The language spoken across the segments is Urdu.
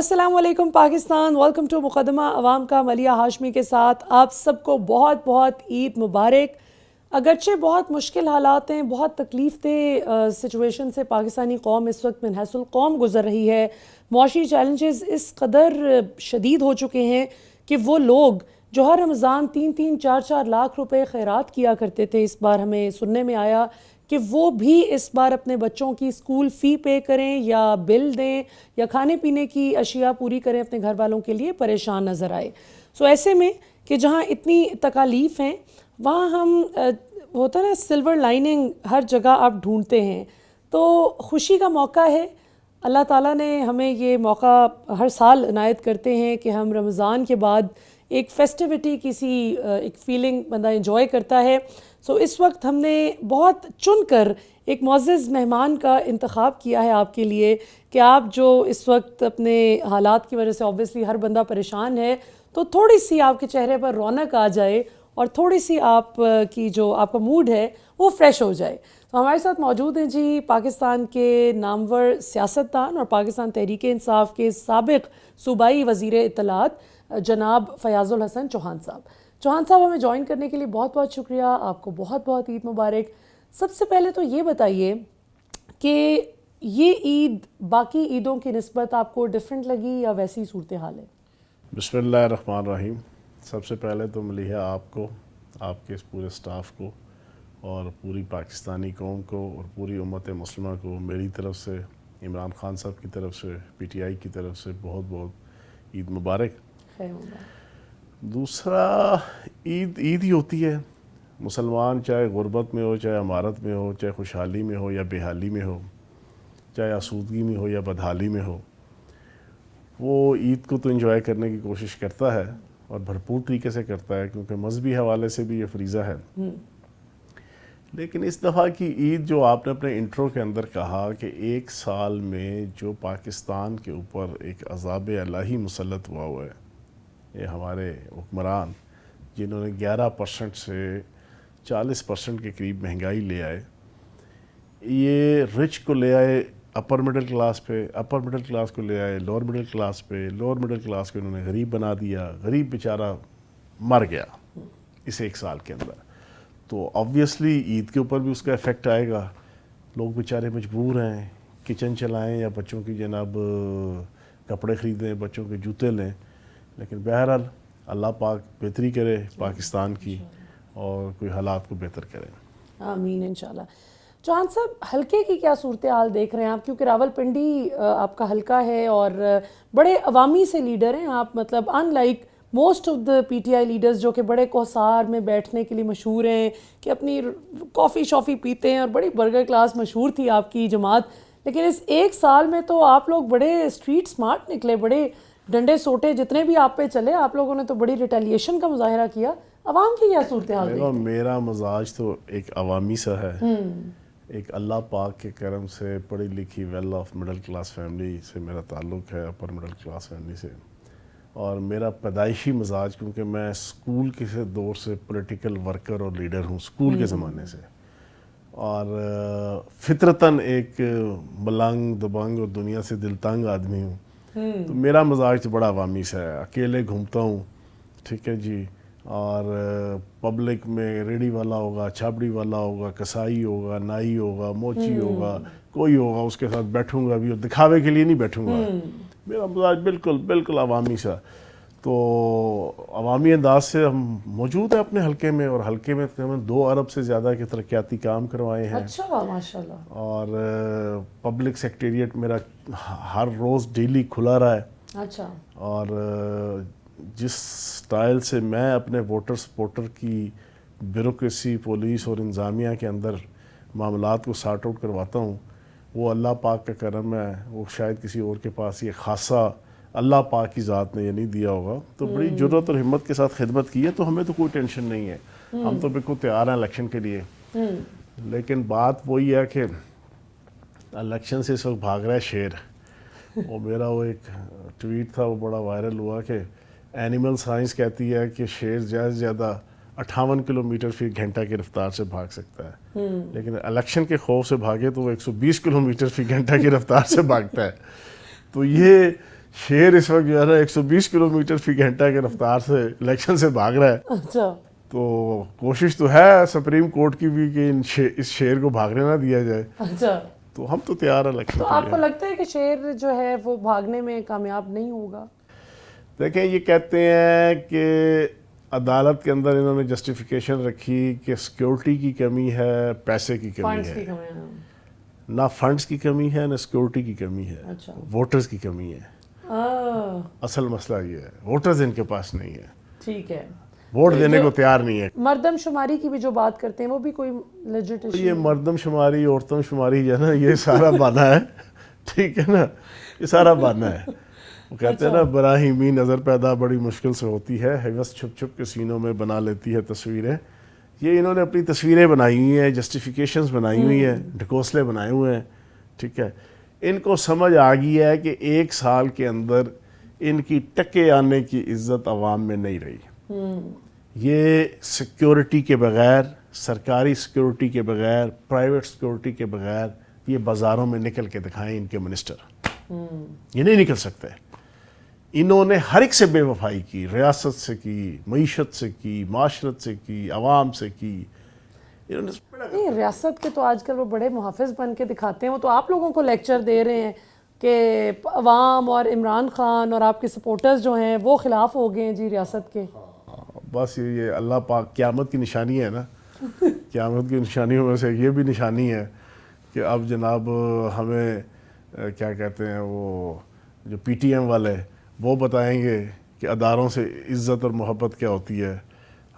السلام علیکم پاکستان، ویلکم ٹو مقدمہ عوام کا ملیہ ہاشمی کے ساتھ آپ سب کو بہت بہت عید مبارک۔ اگرچہ بہت مشکل حالات ہیں، بہت تکلیف دہ سچویشن سے پاکستانی قوم اس وقت من حیث القوم گزر رہی ہے، معاشی چیلنجز اس قدر شدید ہو چکے ہیں کہ وہ لوگ جو ہر رمضان 3-4 لاکھ روپے خیرات کیا کرتے تھے، اس بار ہمیں سننے میں آیا کہ وہ بھی اس بار اپنے بچوں کی اسکول فی پے کریں یا بل دیں یا کھانے پینے کی اشیاء پوری کریں اپنے گھر والوں کے لیے، پریشان نظر آئے۔ سو ایسے میں کہ جہاں اتنی تکالیف ہیں وہاں ہم ہوتا ہے نا سلور لائننگ ہر جگہ آپ ڈھونڈتے ہیں، تو خوشی کا موقع ہے۔ اللہ تعالیٰ نے ہمیں یہ موقع ہر سال عنایت کرتے ہیں کہ ہم رمضان کے بعد ایک فیسٹیوٹی کسی ایک فیلنگ بندہ انجوائے کرتا ہے۔ سو اس وقت ہم نے بہت چن کر ایک معزز مہمان کا انتخاب کیا ہے آپ کے لیے کہ آپ جو اس وقت اپنے حالات کی وجہ سے اوبویسلی ہر بندہ پریشان ہے، تو تھوڑی سی آپ کے چہرے پر رونق آ جائے اور تھوڑی سی آپ کی جو آپ کا موڈ ہے وہ فریش ہو جائے۔ تو ہمارے ساتھ موجود ہیں جی پاکستان کے نامور سیاستدان اور پاکستان تحریک انصاف کے سابق صوبائی وزیر اطلاعات جناب فیاض الحسن چوہان صاحب۔ چوہان صاحب ہمیں جوائن کرنے کے لیے بہت بہت شکریہ، آپ کو بہت بہت عید مبارک۔ سب سے پہلے تو یہ بتائیے کہ یہ عید باقی عیدوں کی نسبت آپ کو ڈیفرنٹ لگی یا ویسی صورتحال ہے؟ بسم اللہ الرحمن الرحیم۔ سب سے پہلے تو ملیحہ آپ کو، آپ کے اس پورے سٹاف کو اور پوری پاکستانی قوم کو اور پوری امت مسلمہ کو میری طرف سے، عمران خان صاحب کی طرف سے، پی ٹی آئی کی طرف سے بہت بہت عید مبارک۔ خیر مبارک۔ دوسرا، عید ہی ہوتی ہے۔ مسلمان چاہے غربت میں ہو، چاہے امارت میں ہو، چاہے خوشحالی میں ہو یا بےحالی میں ہو، چاہے آسودگی میں ہو یا بدحالی میں ہو، وہ عید کو تو انجوائے کرنے کی کوشش کرتا ہے اور بھرپور طریقے سے کرتا ہے، کیونکہ مذہبی حوالے سے بھی یہ فریضہ ہے۔ لیکن اس دفعہ کی عید جو آپ نے اپنے انٹرو کے اندر کہا کہ ایک سال میں جو پاکستان کے اوپر ایک عذاب الہی مسلط ہوا ہے، یہ ہمارے حکمران جنہوں نے 11% سے 40% کے قریب مہنگائی لے آئے، یہ رچ کو لے آئے اپر مڈل کلاس پہ، اپر مڈل کلاس کو لے آئے لوور مڈل کلاس پہ، لوور مڈل کلاس کو انہوں نے غریب بنا دیا، غریب بیچارہ مر گیا اس ایک سال کے اندر۔ تو آبویسلی عید کے اوپر بھی اس کا ایفیکٹ آئے گا، لوگ بیچارے مجبور ہیں کچن چلائیں یا بچوں کی جناب کپڑے خریدیں، بچوں کے جوتے لیں، لیکن بہرحال اللہ پاک بہتری کرے پاکستان کی اور کوئی حالات کو بہتر کرے۔ آمین انشاءاللہ۔ چوہان صاحب، حلقے کی کیا صورتحال دیکھ رہے ہیں آپ؟ کیونکہ راولپنڈی آپ کا حلقہ ہے اور بڑے عوامی سے لیڈر ہیں آپ، مطلب in like most of the P T I leaders جو کہ بڑے کوثار میں بیٹھنے کے لیے مشہور ہیں، کہ اپنی کافی شافی پیتے ہیں اور بڑی برگر کلاس مشہور تھی آپ کی جماعت، لیکن اس ایک سال میں تو آپ لوگ بڑے اسٹریٹ سمارٹ نکلے، بڑے ڈنڈے سوٹے جتنے بھی آپ پہ چلے، آپ لوگوں نے تو بڑی ریٹیلیشن کا مظاہرہ کیا۔ عوام کی کیا صورتحال؟ میرا مزاج تو ایک عوامی سا ہے، ایک اللہ پاک کے کرم سے پڑھی لکھی well off middle class family سے میرا تعلق ہے، اپر مڈل کلاس فیملی سے، اور میرا پیدائشی مزاج، کیونکہ میں اسکول کے دور سے پولیٹیکل ورکر اور لیڈر ہوں اسکول کے زمانے سے، اور فطرتاً ایک ملنگ دبنگ اور دنیا سے دل تنگ آدمی ہوں، تو میرا مزاج تو بڑا عوامی سا ہے، اکیلے گھومتا ہوں، ٹھیک ہے جی، اور پبلک میں ریڑھی والا ہوگا، چھابڑی والا ہوگا، کسائی ہوگا، نائی ہوگا، موچی ہوگا، کوئی ہوگا، اس کے ساتھ بیٹھوں گا بھی، اور دکھاوے کے لیے نہیں بیٹھوں گا، میرا مزاج بالکل عوامی سا۔ تو عوامی انداز سے ہم موجود ہیں اپنے حلقے میں، اور حلقے میں تقریباً 2 ارب سے زیادہ کے ترقیاتی کام کروائے ہیں۔ اچھا، ماشاءاللہ۔ اور پبلک سیکریٹریٹ میرا ہر روز ڈیلی کھلا رہا ہے۔ اچھا۔ اور جس سٹائل سے میں اپنے ووٹر سپورٹر کی بیوروکریسی، پولیس اور انتظامیہ کے اندر معاملات کو سارٹ آؤٹ کرواتا ہوں، وہ اللہ پاک کا کرم ہے، وہ شاید کسی اور کے پاس یہ خاصہ اللہ پاک کی ذات نے یہ نہیں دیا ہوگا۔ تو بڑی جرات اور ہمت کے ساتھ خدمت کی ہے، تو ہمیں تو کوئی ٹینشن نہیں ہے، ہم تو بالکل تیار ہیں الیکشن کے لیے۔ لیکن بات وہی ہے کہ الیکشن سے اس وقت بھاگ رہا ہے شیر، اور میرا وہ ایک ٹویٹ تھا وہ بڑا وائرل ہوا کہ اینیمل سائنس کہتی ہے کہ شیر زیادہ سے زیادہ 58 کلومیٹر فی گھنٹہ کی رفتار سے بھاگ سکتا ہے، لیکن الیکشن کے خوف سے بھاگے تو وہ 120 کلومیٹر فی گھنٹہ کی رفتار سے بھاگتا ہے۔ تو یہ شیر اس وقت جو ہے نا 120 کلومیٹر فی گھنٹہ کے رفتار سے الیکشن سے بھاگ رہا ہے. اچھا تو کوشش تو ہے سپریم کورٹ کی بھی کہ اس شیر کو بھاگنے نہ دیا جائے. اچھا. تو ہم تو تیار ہیں الیکشن تو کے آپ کو لیے. لگتا ہے کہ شیر جو ہے وہ بھاگنے میں کامیاب نہیں ہوگا؟ دیکھیں یہ کہتے ہیں کہ عدالت کے اندر انہوں نے جسٹیفیکیشن رکھی کہ سیکیورٹی کی کمی ہے, پیسے کی کمی فنڈس کی ہے. کمی ہے. نہ فنڈز کی کمی ہے نہ سیکیورٹی کی کمی ہے, اچھا. ووٹرز کی کمی ہے. اصل مسئلہ یہ ہے ووٹرز ان کے پاس نہیں ہے, ٹھیک ہے, ووٹ دینے کو تیار نہیں ہے. مردم شماری کی بھی جو بات کرتے ہیں وہ بھی کوئی لیجٹ ایشو؟ یہ مردم شماری عورتم شماری جو ہے نا یہ سارا بہانہ ہے, ٹھیک ہے نا, یہ سارا بہانہ ہے. وہ کہتے ہیں نا براہیمی نظر پیدا بڑی مشکل سے ہوتی ہے, حوث چھپ چھپ کے سینوں میں بنا لیتی ہے تصویریں. یہ انہوں نے اپنی تصویریں بنائی ہوئی ہیں, جسٹیفیکیشنز بنائی ہوئی ہیں, ڈھکوسلے بنائے ہوئے ہیں, ٹھیک ہے. ان کو سمجھ آ گئی ہے کہ 1 سال کے اندر ان کی ٹکے آنے کی عزت عوام میں نہیں رہی. یہ سیکیورٹی کے بغیر, سرکاری سیکیورٹی کے بغیر, پرائیویٹ سیکیورٹی کے بغیر یہ بازاروں میں نکل کے دکھائیں ان کے منسٹر, یہ نہیں نکل سکتے. انہوں نے ہر ایک سے بے وفائی کی, ریاست سے کی, معیشت سے کی, معاشرت سے کی, عوام سے کی. نہیں, ریاست کے تو آج کل وہ بڑے محافظ بن کے دکھاتے ہیں. وہ تو آپ لوگوں کو لیکچر دے رہے ہیں کہ عوام اور عمران خان اور آپ کے سپورٹرز جو ہیں وہ خلاف ہو گئے ہیں جی ریاست کے. بس یہ اللہ پاک قیامت کی نشانی ہے نا, قیامت کی نشانیوں میں سے یہ بھی نشانی ہے کہ اب جناب ہمیں کیا کہتے ہیں وہ جو پی ٹی ایم والے وہ بتائیں گے کہ اداروں سے عزت اور محبت کیا ہوتی ہے.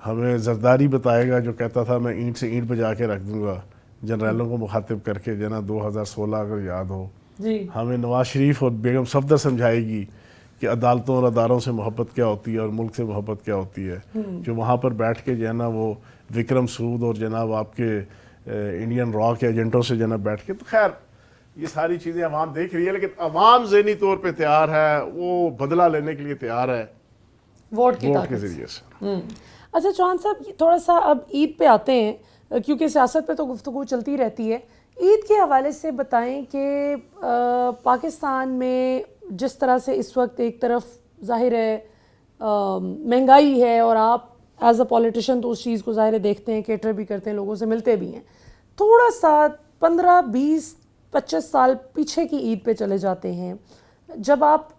ہمیں زرداری بتائے گا جو کہتا تھا میں اینٹ سے اینٹ بجا کے رکھ دوں گا جنرلوں کو مخاطب کر کے, جنا 2016 اگر یاد ہو. ہمیں نواز شریف اور بیگم صفدر سمجھائے گی کہ عدالتوں اور اداروں سے محبت کیا ہوتی ہے اور ملک سے محبت کیا ہوتی ہے. جو وہاں پر بیٹھ کے جو ہے نا وہ وکرم سود اور جناب آپ کے انڈین را کے ایجنٹوں سے جناب بیٹھ کے, تو خیر یہ ساری چیزیں عوام دیکھ رہی ہے, لیکن عوام ذہنی طور پہ تیار ہے, وہ بدلہ لینے کے لیے تیار ہے ووٹ کے ذریعے سے. اچھا چوہان صاحب, تھوڑا سا اب عید پہ آتے ہیں کیونکہ سیاست پہ تو گفتگو چلتی رہتی ہے. عید کے حوالے سے بتائیں کہ پاکستان میں جس طرح سے اس وقت ایک طرف ظاہر ہے مہنگائی ہے اور آپ ایز اے پولیٹیشین تو اس چیز کو ظاہر دیکھتے ہیں, کیٹر بھی کرتے ہیں, لوگوں سے ملتے بھی ہیں. تھوڑا سا 15, 20, 25 سال پیچھے کی عید پہ چلے جاتے ہیں, جب آپ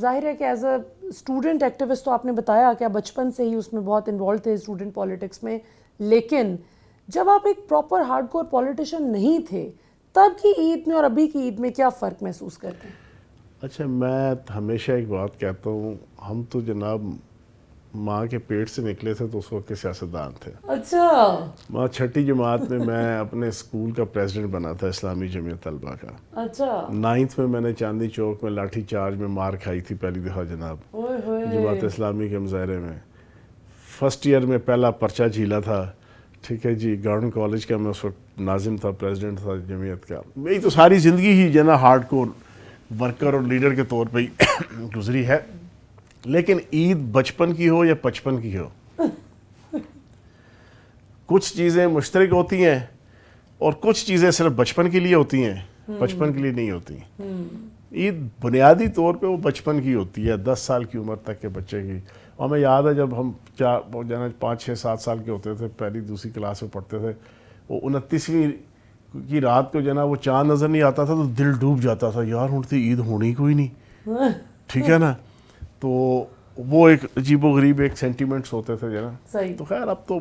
ظاہر ہے کہ ایز اے اسٹوڈنٹ ایکٹیوسٹ تو آپ نے بتایا کہ آپ بچپن سے ہی اس میں بہت انوالو تھے اسٹوڈنٹ پالیٹکس میں, لیکن جب آپ ایک پراپر ہارڈ کور پولیٹیشین نہیں تھے تب کی عید میں اور ابھی کی عید میں کیا فرق محسوس کرتے ہیں؟ اچھا میں ہمیشہ ایک بات کہتا ہوں, ہم تو جناب ماں کے پیٹ سے نکلے تھے تو اس وقت کے سیاستدان تھے. اچھا. ماں 6ٹھی جماعت میں اپنے اسکول کا پریزیڈنٹ بنا تھا اسلامی جمعیت طلبہ کا. اچھا. 9th میں نے چاندنی چوک میں لاٹھی چارج میں مار کھائی تھی پہلی دفعہ جناب جماعت اسلامی کے مظاہرے میں. فرسٹ ایئر میں پہلا پرچہ جھیلا تھا, ٹھیک ہے جی, گارڈن کالج کا میں اس وقت ناظم تھا, پریزیڈنٹ تھا جمعیت کا. میری تو ساری زندگی ہی جو نا ہارڈ کور ورکر اور لیڈر کے طور پہ ہی گزری ہے. لیکن عید بچپن کی ہو یا 55 کی ہو, کچھ چیزیں مشترک ہوتی ہیں اور کچھ چیزیں صرف بچپن کے لیے ہوتی ہیں, 55 کے لیے نہیں ہوتی. عید بنیادی طور پہ وہ بچپن کی ہوتی ہے, 10 سال کی عمر تک کے بچے کی. اور ہمیں یاد ہے جب ہم 5, 6, 7 سال کے ہوتے تھے, پہلی دوسری کلاس میں پڑھتے تھے, وہ 29ویں کی رات کو جو ہے نا وہ چاند نظر نہیں آتا تھا تو دل ڈوب جاتا تھا, یار ہوں تو عید ہونی کوئی نہیں, ٹھیک ہے نا. تو وہ ایک عجیب و غریب ایک سینٹیمنٹس ہوتے تھے جو نا. تو خیر اب تو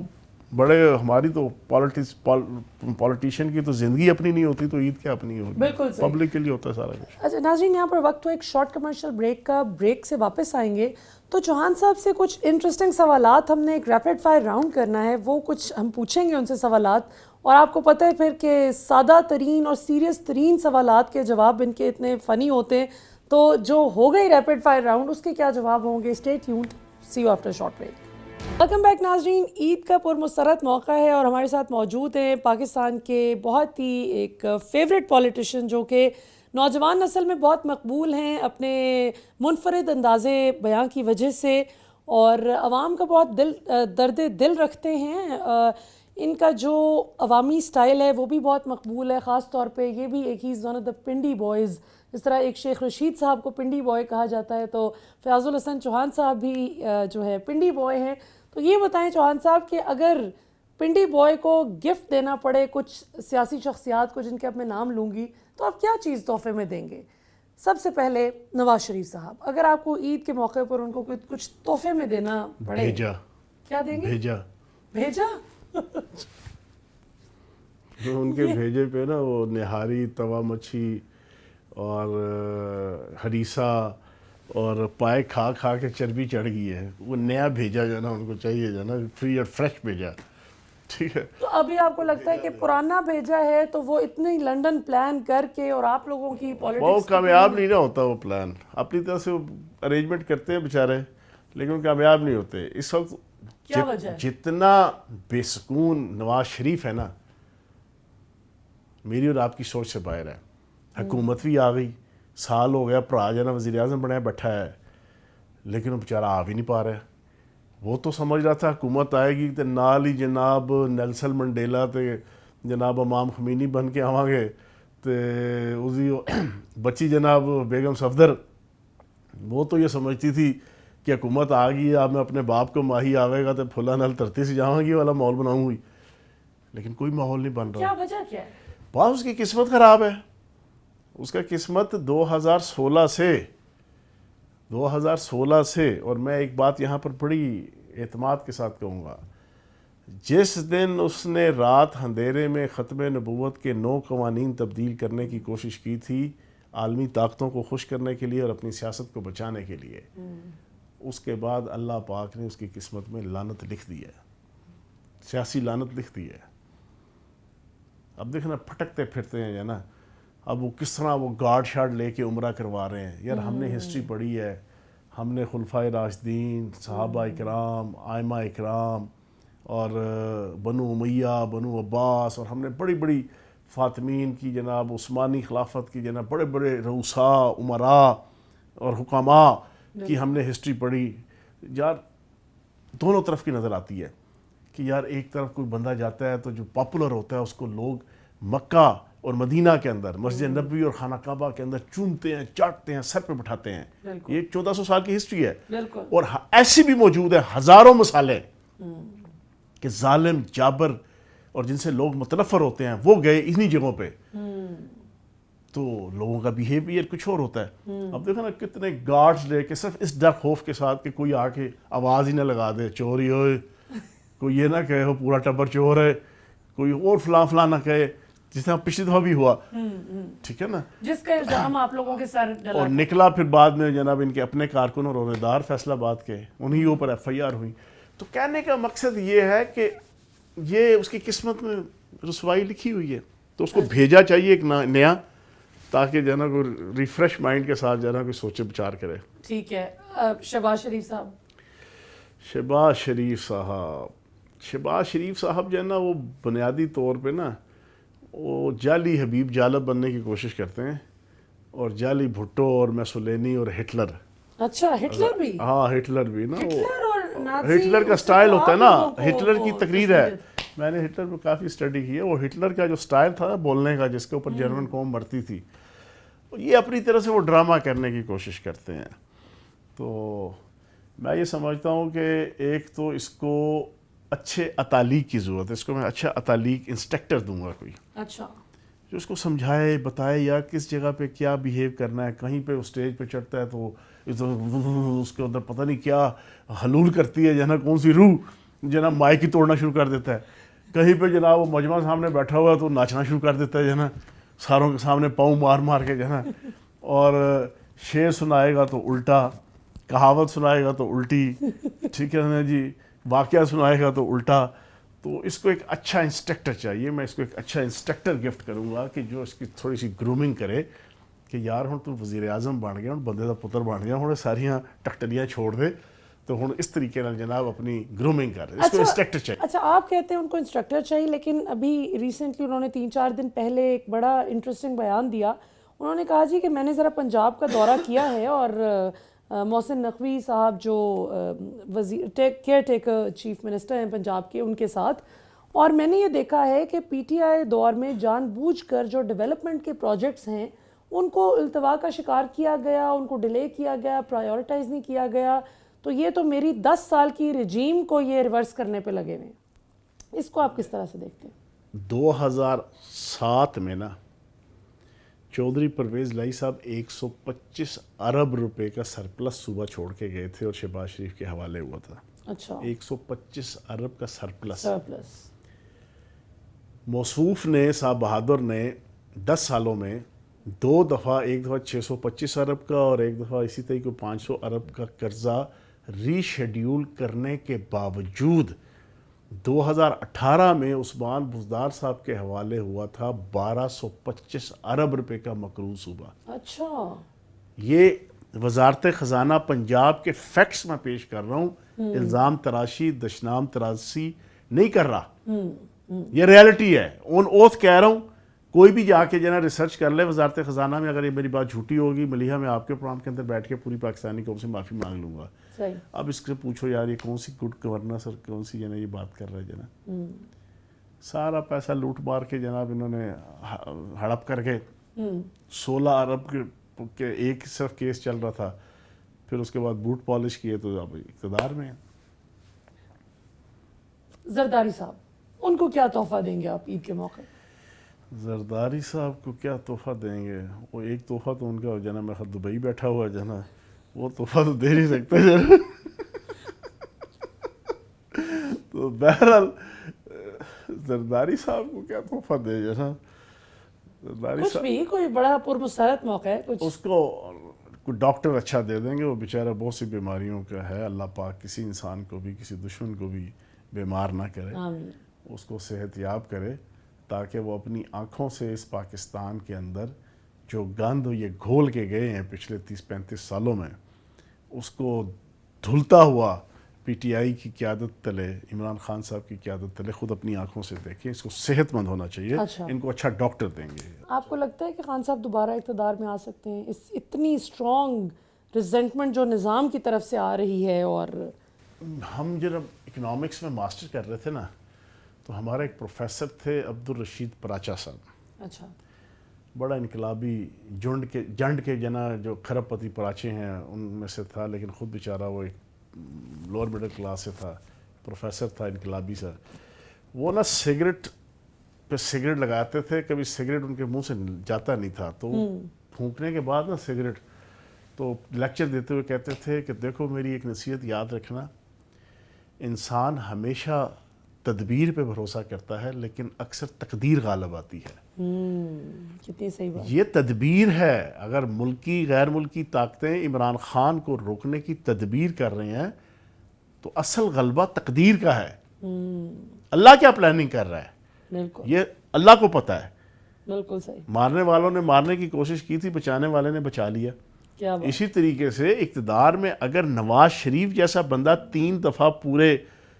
بڑے ہماری تو پولیٹیشین کی تو زندگی اپنی نہیں ہوتی, تو عید کیا اپنی ہوگی, بالکل پبلک کے لیے ہوتا ہے سارا کچھ. اچھا ناظرین, یہاں پر وقت ہو ایک شارٹ کمرشل بریک کا, بریک سے واپس آئیں گے تو چوہان صاحب سے کچھ انٹرسٹنگ سوالات, ہم نے ایک ریپڈ فائر راؤنڈ کرنا ہے, وہ کچھ ہم پوچھیں گے ان سے سوالات, اور آپ کو پتہ ہے پھر کہ سادہ ترین اور سیریس ترین سوالات کے جواب ان کے اتنے فنی ہوتے ہیں, تو جو ہو گئی ریپڈ فائر راؤنڈ اس کے کیا جواب ہوں گے. Stay tuned, see you after short break. Welcome back ناظرین. عید کا پرمسرت موقع ہے اور ہمارے ساتھ موجود ہیں پاکستان کے بہت ہی ایک فیوریٹ پولیٹیشین جو کہ نوجوان نسل میں بہت مقبول ہیں اپنے منفرد انداز بیان کی وجہ سے, اور عوام کا بہت درد دل رکھتے ہیں. ان کا جو عوامی سٹائل ہے وہ بھی بہت مقبول ہے, خاص طور پہ یہ بھی ایک ہی one of the Pindi boys اس طرح ایک شیخ رشید صاحب کو پنڈی بوائے کہا جاتا ہے, تو فیاض الحسن چوہان صاحب بھی جو ہے پنڈی بوائے ہیں. تو یہ بتائیں چوہان صاحب کہ اگر پنڈی بوائے کو گفٹ دینا پڑے کچھ سیاسی شخصیات کو جن کے اب میں نام لوں گی, تو آپ کیا چیز تحفے میں دیں گے؟ سب سے پہلے نواز شریف صاحب, اگر آپ کو عید کے موقع پر ان کو کچھ تحفے میں دینا پڑے, بھیجا. کیا دیں گے؟ بھیجا ان کے بھیجے پہ نا وہ نہاری, توا مچھی اور ہریسہ اور پائے کھا کھا کے چربی چڑھ گئی ہے. وہ نیا بھیجا جو ہے نا ان کو چاہیے جو ہے نا فری اور فریش بھیجا. ٹھیک ہے, تو ابھی آپ کو لگتا ہے کہ پرانا بھیجا ہے تو وہ اتنی لنڈن پلان کر کے, اور آپ لوگوں کی وہ پالیٹکس کامیاب نہیں نہ ہوتا. وہ پلان اپنی طرح سے ارینجمنٹ کرتے ہیں بیچارے, لیکن کامیاب نہیں ہوتے. اس وقت کیا وجہ ہے؟ جتنا بے سکون نواز شریف ہے نا, میری اور آپ کی سوچ سے باہر ہے. حکومت بھی آ گئی, سال ہو گیا, پرا جو ہے نا وزیر اعظم بنایا بیٹھا ہے, لیکن وہ بیچارہ آ بھی نہیں پا رہا ہے. وہ تو سمجھ رہا تھا حکومت آئے گی تو نال ہی جناب نیلسن منڈیلا تے جناب امام خمینی بن کے آواں گے, تے اسی بچی جناب بیگم صفدر, وہ تو یہ سمجھتی تھی کہ حکومت آ گئی, اب میں اپنے باپ کو ماہی آوے گا تو پھلا نل ترتی سے جاؤں گی والا ماحول بناؤں گی. لیکن کوئی ماحول نہیں بن رہا. کیا وجہ کیا ہے؟ بس اس کی قسمت خراب ہے. اس کا قسمت 2016 سے اور میں ایک بات یہاں پر بڑی اعتماد کے ساتھ کہوں گا, جس دن اس نے رات اندھیرے میں ختم نبوت کے 9 قوانین تبدیل کرنے کی کوشش کی تھی عالمی طاقتوں کو خوش کرنے کے لیے اور اپنی سیاست کو بچانے کے لیے, اس کے بعد اللہ پاک نے اس کی قسمت میں لعنت لکھ دی ہے, سیاسی لعنت لکھ دی ہے. اب دیکھنا پھٹکتے پھرتے ہیں نا, اب وہ کس طرح وہ گارڈ شارڈ لے کے عمرہ کروا رہے ہیں. یار ہم نے ہسٹری پڑھی ہے, ہم نے خلفائے راشدین, صحابہ اکرام, ائمہ اکرام اور بنو امیہ, بنو عباس, اور ہم نے بڑی بڑی فاطمین کی جناب, عثمانی خلافت کی جناب, بڑے بڑے رؤساء, امراء اور حکماء کی ہم نے ہسٹری پڑھی. یار دونوں طرف کی نظر آتی ہے کہ یار ایک طرف کوئی بندہ جاتا ہے تو جو پاپولر ہوتا ہے اس کو لوگ مکہ اور مدینہ کے اندر, مسجد نبوی اور خانہ کعبہ کے اندر چومتے ہیں, چاٹتے ہیں, سر پہ بٹھاتے ہیں. یہ 1400 سال کی ہسٹری ہے. اور ایسی بھی موجود ہے ہزاروں مثالیں کہ ظالم, جابر اور جن سے لوگ متنفر ہوتے ہیں وہ گئے انہی جگہوں پہ, تو لوگوں کا بیہیویئر کچھ اور ہوتا ہے. اب دیکھو نا کتنے گارڈز لے کے صرف اس ڈر خوف کے ساتھ کہ کوئی آ کے آواز ہی نہ لگا دے, چوری ہوئے, کوئی یہ نہ کہے ہو پورا ٹبر چور ہے, کوئی اور فلاں فلاں نہ کہے, جس طرح پچھلی دفعہ بھی ہوا. ٹھیک ہے نا, جس کا الزام آپ لوگوں کے سر ڈلا, اور نکلا پھر بعد میں جناب ان کے اپنے کارکن اور عہدیدار فیصل آباد کے, انہی اوپر ایف آئی آر ہوئی. تو کہنے کا مقصد یہ ہے کہ یہ اس کی قسمت میں رسوائی لکھی ہوئی ہے, تو اس کو بھیجا چاہیے ایک نیا, تاکہ جو ہے نا کوئی ریفریش مائنڈ کے ساتھ جو ہے نا کوئی سوچے بچار کرے. ٹھیک ہے. شہباز شریف صاحب, شہباز شریف صاحب جو ہے نا وہ بنیادی طور پہ نا وہ جعلی حبیب جالب بننے کی کوشش کرتے ہیں, اور جعلی بھٹو اور میسولینی اور ہٹلر. اچھا ہٹلر بھی؟ ہاں ہٹلر بھی نا, وہ ہٹلر کا سٹائل ہوتا ہے نا, ہٹلر کی تقریر ہے, میں نے ہٹلر پہ کافی اسٹڈی کی ہے. وہ ہٹلر کا جو سٹائل تھا بولنے کا, جس کے اوپر جرمن قوم مرتی تھی, یہ اپنی طرح سے وہ ڈرامہ کرنے کی کوشش کرتے ہیں. تو میں یہ سمجھتا ہوں کہ ایک تو اس کو اچھے اطالیق کی ضرورت ہے, اس کو میں اچھا اطالیق انسٹرکٹر دوں گا کوئی, اچھا, جو اس کو سمجھائے بتائے یا کس جگہ پہ کیا بیہیو کرنا ہے. کہیں پہ وہ اسٹیج پہ چڑھتا ہے تو اس کے اندر پتہ نہیں کیا حلول کرتی ہے جناب, کون سی روح جناب مائک ہی توڑنا شروع کر دیتا ہے. کہیں پہ جناب وہ مجمع سامنے بیٹھا ہوا ہے تو ناچنا شروع کر دیتا ہے جناب, ساروں کے سامنے پاؤں مار مار کے جناب, اور شعر سنائے گا تو الٹا, کہاوت سنائے گا تو الٹی, ٹھیک ہے نا جی, واقعہ سنائے گا تو الٹا. تو اس کو ایک اچھا انسٹرکٹر چاہیے. میں اس کو ایک اچھا انسٹرکٹر گفٹ کروں گا کہ جو اس کی تھوڑی سی گرومنگ کرے کہ یار ہوں تو وزیر اعظم بن گیا, ہوں بندے کا پتر بن گیا, ہوں ساریاں ٹکٹلیاں چھوڑ دے, تو ہوں اس طریقے نال جناب اپنی گرومنگ کر. اس کو انسٹرکٹر چاہیے. اچھا, آپ کہتے ہیں ان کو انسٹرکٹر چاہیے, لیکن ابھی ریسنٹلی انہوں نے 3-4 دن پہلے ایک بڑا انٹرسٹنگ بیان دیا. انہوں نے کہا جی کہ میں نے ذرا پنجاب کا دورہ کیا ہے, اور محسن نقوی صاحب جو کیئر ٹیکر چیف منسٹر ہیں پنجاب کے, ان کے ساتھ, اور میں نے یہ دیکھا ہے کہ پی ٹی آئی دور میں جان بوجھ کر جو ڈیولپمنٹ کے پروجیکٹس ہیں ان کو التوا کا شکار کیا گیا, ان کو ڈیلے کیا گیا, پرائیورٹائز نہیں کیا گیا. تو یہ تو میری 10 سال کی رجیم کو یہ ریورس کرنے پہ لگے ہوئے ہیں. اس کو آپ کس طرح سے دیکھتے ہیں؟ 2007 میں نا چودھری پرویز لائی صاحب 125 ارب روپے کا سرپلس صوبہ چھوڑ کے گئے تھے اور شہباز شریف کے حوالے ہوا تھا. اچھا, 125 ارب کا سرپلس. سرپلس موصوف نے, صاحب بہادر نے 10 سالوں میں 2 دفعہ, ایک دفعہ 625 ارب کا اور ایک دفعہ اسی طرح کو 500 ارب کا قرضہ ری شیڈیول کرنے کے باوجود 2018 میں عثمان بزدار صاحب کے حوالے ہوا تھا 1225 ارب روپے کا مقروض صوبہ. اچھا, یہ وزارت خزانہ پنجاب کے فیکٹس میں پیش کر رہا ہوں, الزام تراشی دشنام تراشی نہیں کر رہا, یہ ریالٹی ہے. اون اوتھ کہہ رہا ہوں, کوئی بھی جا کے جنا ریسرچ کر لے وزارت خزانہ میں. اگر یہ میری بات جھوٹی ہوگی ملیحہ, میں آپ کے پروگرام کے اندر بیٹھ کے پوری پاکستانی قوم سے معافی مانگ لوں گا. اب اس سے پوچھو یار یہ کون سی گڈ گورننس اور کون سی یہ بات کر رہے جنا, سارا پیسہ لوٹ مار کے جناب انہوں نے ہڑپ کر کے 16 ارب کے ایک صرف کیس چل رہا تھا, پھر اس کے بعد بوٹ پالش کیے تو اب اقتدار میں ہیں. زرداری صاحب ان کو کیا تحفہ دیں گے آپ عید کے موقع؟ زرداری صاحب کو کیا تحفہ دیں گے؟ وہ ایک تحفہ تو ان کا جنا میں خود دبئی بیٹھا ہوا ہے جنا, وہ تحفہ تو دے نہیں سکتے جنا. تو بہرحال زرداری صاحب کو کیا تحفہ دے جنا, زرداری کچھ بھی کوئی بڑا پرمسرت موقع ہے, کچھ اس کو کوئی ڈاکٹر اچھا دے دیں گے. وہ بیچارہ بہت سی بیماریوں کا ہے, اللہ پاک کسی انسان کو بھی کسی دشمن کو بھی بیمار نہ کرے, اس کو صحت یاب کرے, تاکہ وہ اپنی آنکھوں سے اس پاکستان کے اندر جو گند یہ گھول کے گئے ہیں پچھلے 30-35 سالوں میں, اس کو دھلتا ہوا پی ٹی آئی کی قیادت تلے, عمران خان صاحب کی قیادت تلے خود اپنی آنکھوں سے دیکھیں. اس کو صحت مند ہونا چاہیے. ان کو اچھا ڈاکٹر دیں گے. آپ کو لگتا ہے کہ خان صاحب دوبارہ اقتدار میں آ سکتے ہیں؟ اس اتنی اسٹرانگ ریزنٹمنٹ جو نظام کی طرف سے آ رہی ہے. اور ہم جب اکنامکس میں ماسٹر کر رہے تھے نا, تو ہمارے ایک پروفیسر تھے عبدالرشید پراچا صاحب. اچھا, بڑا انقلابی جنڈ کے جنا جو کھرب پتی پراچے ہیں ان میں سے تھا, لیکن خود بیچارہ وہ ایک لوور مڈل کلاس سے تھا, پروفیسر تھا انقلابی سا. وہ نا سگریٹ پہ سگریٹ لگاتے تھے, کبھی سگریٹ ان کے منہ سے جاتا نہیں تھا, تو پھونکنے کے بعد نا سگریٹ, تو لیکچر دیتے ہوئے کہتے تھے کہ دیکھو میری ایک نصیحت یاد رکھنا, انسان ہمیشہ تدبیر پہ بھروسہ کرتا ہے لیکن اکثر تقدیر غالب آتی ہے. کتنی صحیح بات. یہ تدبیر ہے. اگر ملکی غیر ملکی طاقتیں عمران خان کو روکنے کی تدبیر کر رہے ہیں تو اصل غلبہ تقدیر کا ہے. اللہ کیا پلاننگ کر رہا ہے بالکل, یہ اللہ کو پتہ ہے. بالکل صحیح. مارنے والوں نے مارنے کی کوشش کی تھی, بچانے والے نے بچا لیا. کیا بات. اسی طریقے سے اقتدار میں اگر نواز شریف جیسا بندہ 3 دفعہ پورے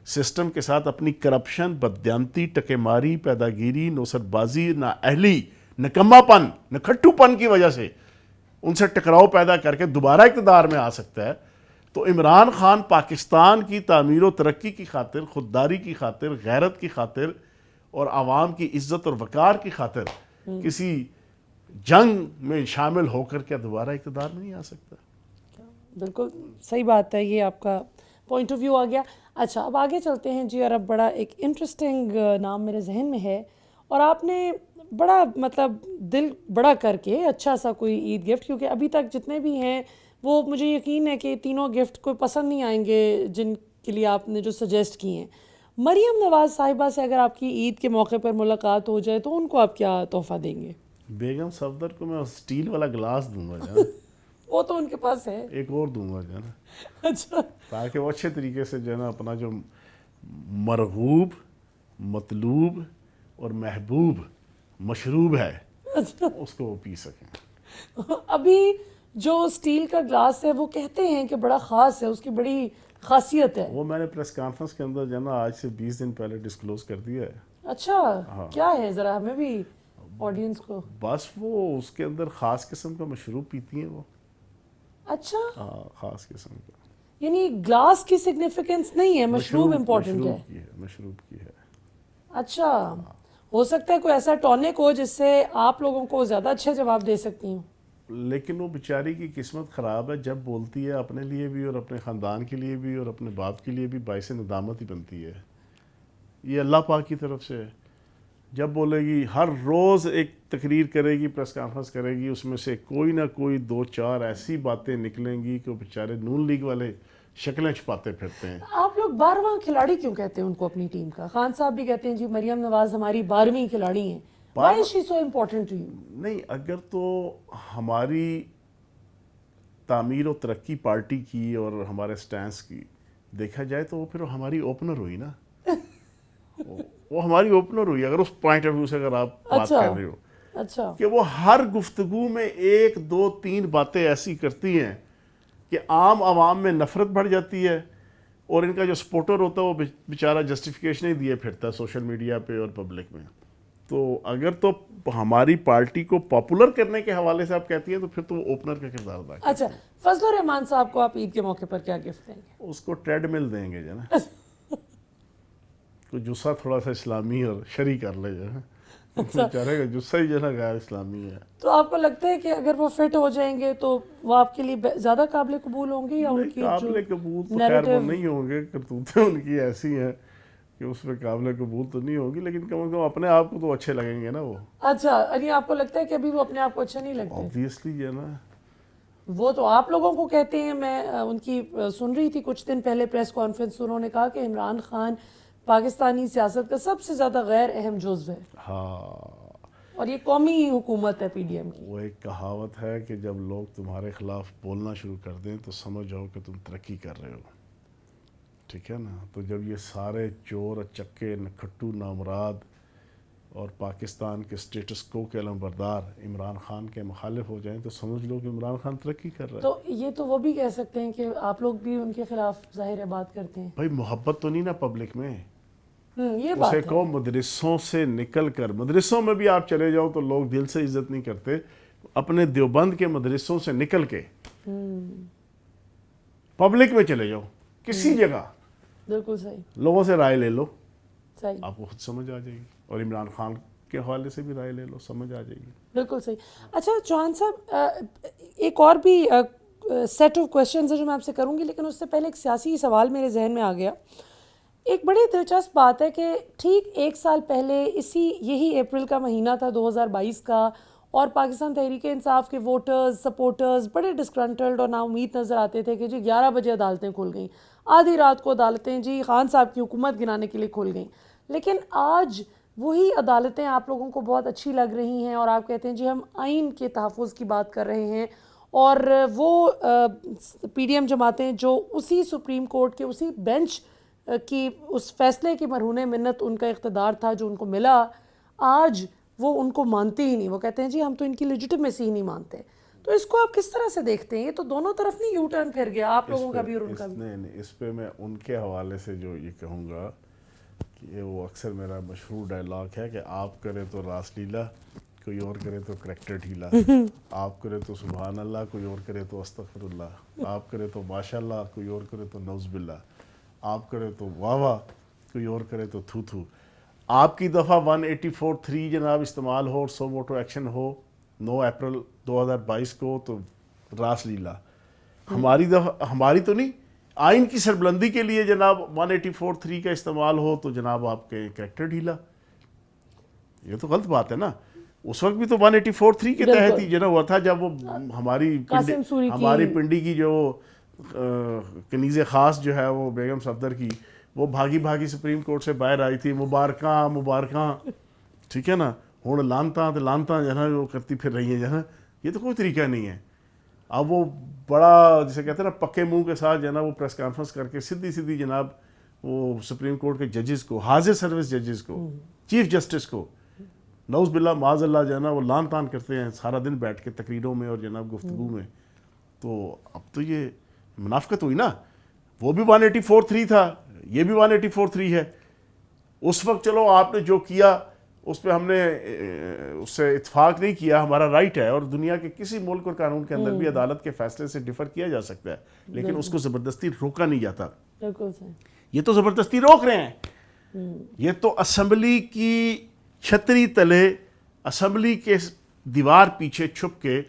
سسٹم کے ساتھ اپنی کرپشن, بددیانتی, ٹکے ماری, پیداگیری, نوسط بازی, نااہلی, نکما پن, نکھٹو پن کی وجہ سے ان سے ٹکراؤ پیدا کر کے دوبارہ اقتدار میں آ سکتا ہے, تو عمران خان پاکستان کی تعمیر و ترقی کی خاطر, خودداری کی خاطر, غیرت کی خاطر اور عوام کی عزت اور وقار کی خاطر کسی جنگ میں شامل ہو کر کیا دوبارہ اقتدار میں نہیں آ سکتا. بالکل صحیح بات ہے, یہ آپ کا پوائنٹ آف ویو آ گیا. اچھا, اب آگے چلتے ہیں جی. اور اب بڑا ایک انٹرسٹنگ نام میرے ذہن میں ہے, اور آپ نے بڑا مطلب دل بڑا کر کے اچھا سا کوئی عید گفٹ, کیونکہ ابھی تک جتنے بھی ہیں وہ مجھے یقین ہے کہ تینوں گفٹ کوئی پسند نہیں آئیں گے جن کے لیے آپ نے جو سجیسٹ کیے ہیں. مریم نواز صاحبہ سے اگر آپ کی عید کے موقع پر ملاقات ہو جائے تو ان کو آپ کیا تحفہ دیں گے؟ بیگم صفدر کو میں اسٹیل والا گلاس دوں گا جانا. وہ تو ان کے پاس ہے, ایک اور دوں گا جانا. اچھا, تاکہ وہ اچھے طریقے سے جو ہے نا اپنا جو مرغوب, مطلوب اور محبوب مشروب ہے اس کو وہ پی سکیں. ابھی جو اسٹیل کا گلاس ہے وہ کہتے ہیں کہ بڑا خاص ہے, اس کی بڑی خاصیت ہے. وہ میں نے پریس کانفرنس کے اندر جو ہے نا آج سے 20 دن پہلے ڈسکلوز کر دیا ہے. اچھا, کیا ہے ذرا ہمیں بھی آڈینس کو. بس وہ اس کے اندر خاص قسم کا مشروب پیتی ہیں وہ. اچھا, ہاں, خاص قسم کا. یعنی گلاس کی سگنیفیکنس نہیں ہے, مشروب امپورٹنٹ ہے. مشروب کی ہے. اچھا, ہو سکتا ہے کوئی ایسا ٹونک ہو جس سے آپ لوگوں کو زیادہ اچھے جواب دے سکتی ہوں. لیکن وہ بیچاری کی قسمت خراب ہے، جب بولتی ہے اپنے لیے بھی اور اپنے خاندان کے لیے بھی اور اپنے باپ کے لیے بھی باعث ندامت ہی بنتی ہے. یہ اللہ پاک کی طرف سے ہے. جب بولے گی، ہر روز ایک تقریر کرے گی، پریس کانفرنس کرے گی، اس میں سے کوئی نہ کوئی 2-4 ایسی باتیں نکلیں گی کہ وہ بیچارے نون لیگ والے شکلیں چھپاتے پھرتے ہیں. آپ لوگ 12واں کھلاڑی کیوں کہتے ہیں ان کو اپنی ٹیم کا؟ خان صاحب بھی کہتے ہیں جی مریم نواز ہماری 12ویں کھلاڑی ہیں. Why is she so important to you؟ نہیں، اگر تو ہماری تعمیر و ترقی پارٹی کی اور ہمارے سٹینس کی دیکھا جائے تو وہ پھر ہماری اوپنر ہوئی نا. وہ ہماری اوپنر ہوئی اگر اس پوائنٹ آف ویو سے اگر آپ بات کر رہے ہو. اچھا. کہ وہ ہر گفتگو میں 1 2 3 باتیں ایسی کرتی ہیں کہ عام عوام میں نفرت بڑھ جاتی ہے، اور ان کا جو سپورٹر ہوتا ہے وہ بیچارہ جسٹیفیکیشن ہی دیے پھرتا ہے سوشل میڈیا پہ اور پبلک میں. تو اگر تو ہماری پارٹی کو پاپولر کرنے کے حوالے سے آپ کہتی ہیں تو پھر تو وہ اوپنر کا کردار ادا کرتی اچھا، فضل الرحمان صاحب کو آپ عید کے موقع پر کیا گفٹ دیں گے؟ اس کو ٹریڈ مل دیں گے جو نا، کوئی جسہ تھوڑا سا اسلامی اور شرعی کر لے جو ہے. بیچارے کا جسہ ہی جو نا غیر اسلامی ہے. تو آپ کو لگتا ہے کہ اگر وہ فٹ ہو جائیں گے تو وہ آپ کے لیے زیادہ قابل قبول ہوں گے، یا ان کی قابل قبول تو خیر وہ نہیں ہوں گے، کرتوتیں ان کی ایسی ہیں کہ اس میں قابل قبول تو نہیں ہوگی، لیکن کم از کم اپنے آپ کو تو اچھے لگیں گے نا وہ. اچھا، یعنی آپ کو لگتا ہے کہ ابھی وہ اپنے آپ کو اچھا نہیں لگتے؟ آبویسلی جو ہے نا. وہ تو آپ لوگوں کو کہتے ہیں. میں ان کی سن رہی تھی کچھ دن پہلے پریس کانفرنس، انہوں نے کہا کہ عمران خان پاکستانی سیاست کا سب سے زیادہ غیر اہم جزو ہے. ہاں، اور یہ قومی حکومت ہے پی ڈی ایم کی. وہ ایک کہاوت ہے کہ جب لوگ تمہارے خلاف بولنا شروع کر دیں تو سمجھ جاؤ کہ تم ترقی کر رہے ہو. ٹھیک ہے نا. تو جب یہ سارے چور چکے نکھٹو نامراد اور پاکستان کے سٹیٹس کو کے علمبردار عمران خان کے مخالف ہو جائیں تو سمجھ لو کہ عمران خان ترقی کر رہا ہے. تو یہ تو وہ بھی کہہ سکتے ہیں کہ آپ لوگ بھی ان کے خلاف ظاہر بات کرتے ہیں. بھائی محبت تو نہیں نا پبلک میں. یہ بات اسے کہو مدرسوں سے نکل کر، مدرسوں میں بھی آپ چلے جاؤ تو لوگ دل سے عزت نہیں کرتے. اپنے دیوبند کے مدرسوں سے نکل کے پبلک میں چلے جاؤ کسی جگہ، بالکل صحیح، لوگوں سے رائے لے لو، صحیح، آپ کو خود سمجھ آ جائے گی. اور عمران خان کے حوالے سے بھی رائے لے لو، سمجھ آ جائے گی. بالکل صحیح. اچھا چوہان صاحب، ایک اور بھی سیٹ آف کویسچنز ہے جو میں آپ سے کروں گی، لیکن اس سے پہلے ایک سیاسی سوال میرے ذہن میں آ گیا. ایک بڑی دلچسپ بات ہے کہ ٹھیک 1 سال پہلے یہی اپریل کا مہینہ تھا 2022 کا، اور پاکستان تحریک انصاف کے ووٹرز سپورٹرز بڑے ڈسگرنٹلڈ اور نا امید نظر آتے تھے کہ جی 11 بجے عدالتیں کھل گئیں، آدھی رات کو عدالتیں جی خان صاحب کی حکومت گرانے کے لیے کھل گئیں. لیکن آج وہی عدالتیں آپ لوگوں کو بہت اچھی لگ رہی ہیں اور آپ کہتے ہیں جی ہم آئین کے تحفظ کی بات کر رہے ہیں، اور وہ پی ڈی ایم جماعتیں جو اسی سپریم کورٹ کے اسی بینچ کی اس فیصلے کی مرہون منت ان کا اقتدار تھا جو ان کو ملا، آج وہ ان کو مانتے ہی نہیں. وہ کہتے ہیں جی ہم تو ان کی لیجٹمیسی ہی نہیں مانتے. تو اس کو آپ کس طرح سے دیکھتے ہیں؟ یہ تو دونوں طرف نہیں یو ٹرن پھر گیا، آپ لوگوں کا بھی اور ان کا بھی. نہیں، اس پہ میں ان کے حوالے سے جو یہ کہوں گا کہ وہ اکثر میرا مشہور ڈائلاگ ہے کہ آپ کرے تو راس لیلا، کوئی اور کرے تو کریکٹر ڈھیلا. آپ کرے تو سبحان اللہ، کوئی اور کرے تو استغفر اللہ. آپ کرے تو ماشاء اللہ، کوئی اور کرے تو نعوذ باللہ. آپ کرے تو واہ واہ، کوئی اور کرے تو تھو تھو. آپ کی دفعہ 184(3) جناب استعمال ہو اور 100 ووٹو ایکشن ہو 9 اپریل 2022 کو تو راس لیلا. ہماری تو نہیں، آئین کی سربلندی کے لیے جناب 184(3) کا استعمال ہو تو جناب آپ کے کریکٹر ڈھیلا. یہ تو غلط بات ہے نا. اس وقت بھی تو 184(3) کے تحت ہی جناب ہوا تھا جب وہ ہماری پنڈی کی جو کنیز خاص جو ہے وہ بیگم صفدر کی، وہ بھاگی سپریم کورٹ سے باہر آئی تھی. مبارکاں ٹھیک ہے نا. ہوں لانتاں جو ہے نا وہ کرتی پھر رہی ہیں جو ہے نا. یہ تو کوئی طریقہ نہیں ہے. اب وہ بڑا جسے کہتے ہیں نا پکے منہ کے ساتھ جو ہے نا وہ پریس کانفرنس کر کے سیدھی جناب وہ سپریم کورٹ کے ججز کو، حاضر سروس ججز کو، چیف جسٹس کو نعوذ باللہ معاذ اللہ جو ہے نا وہ لان تان کرتے ہیں سارا دن بیٹھ کے تقریروں میں اور جناب گفتگو میں. تو اب تو یہ منافقت ہوئی نا. وہ بھی 184(3) تھا، یہ بھی 184(3) ہے. اس وقت چلو آپ نے جو کیا اس پہ ہم نے اس سے اتفاق نہیں کیا، ہمارا رائٹ ہے، اور دنیا کے کسی ملک اور قانون کے اندر بھی عدالت کے فیصلے سے ڈیفر کیا جا سکتا ہے، لیکن اس کو زبردستی روکا نہیں جاتا. یہ تو زبردستی روک رہے ہیں. یہ تو اسمبلی کی چھتری تلے، اسمبلی کے دیوار پیچھے چھپ کے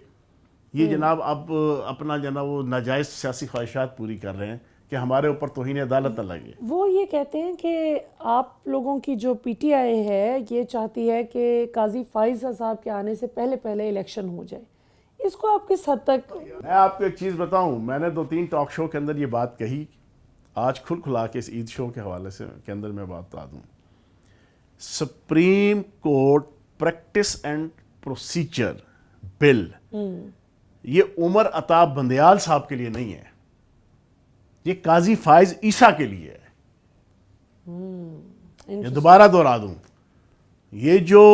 یہ جناب اب اپنا جناب وہ ناجائز سیاسی خواہشات پوری کر رہے ہیں کہ ہمارے اوپر توہین عدالت نہ لگے. وہ یہ کہتے ہیں کہ آپ لوگوں کی جو پی ٹی آئی ہے یہ چاہتی ہے کہ قاضی فائز صاحب کے آنے سے پہلے الیکشن ہو جائے. اس کو آپ کس حد تک؟ میں آپ کو ایک چیز بتاؤں, میں نے 2-3 ٹاک شو کے اندر یہ بات کہی, آج کھلا کے اس عید شو کے حوالے سے کے اندر میں بات بتا دوں. Supreme court practice and procedure bill یہ عمر عطا بندیال صاحب کے لیے نہیں ہے, یہ قاضی فائز عیسیٰ کے لیے ہے. یہ دوبارہ دہرا دوں, یہ جو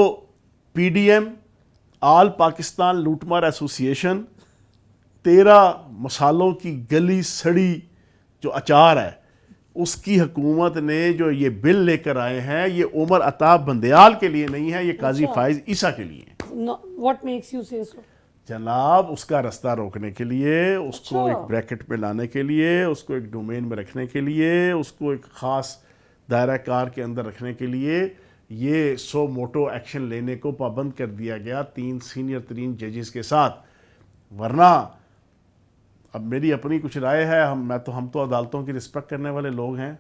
P D am all Pakistan لوٹ مار ایسوسی ایشن 13 مسالوں کی گلی سڑی جو اچار ہے, اس کی حکومت نے جو یہ بل لے کر آئے ہیں یہ عمر عطا بندیال کے لیے نہیں ہے, یہ قاضی فائز عیسیٰ کے لیے ہے. What makes you say so? جناب اس کا رستہ روکنے کے لیے, اس کو ایک بریکٹ پہ لانے کے لیے, اس کو ایک ڈومین میں رکھنے کے لیے, اس کو ایک خاص دائرہ کار کے اندر رکھنے کے لیے یہ سو موٹو ایکشن لینے کو پابند کر دیا گیا 3 سینئر ترین ججز کے ساتھ. ورنہ اب میری اپنی کچھ رائے ہے, ہم تو عدالتوں کی رسپیکٹ کرنے والے لوگ ہیں,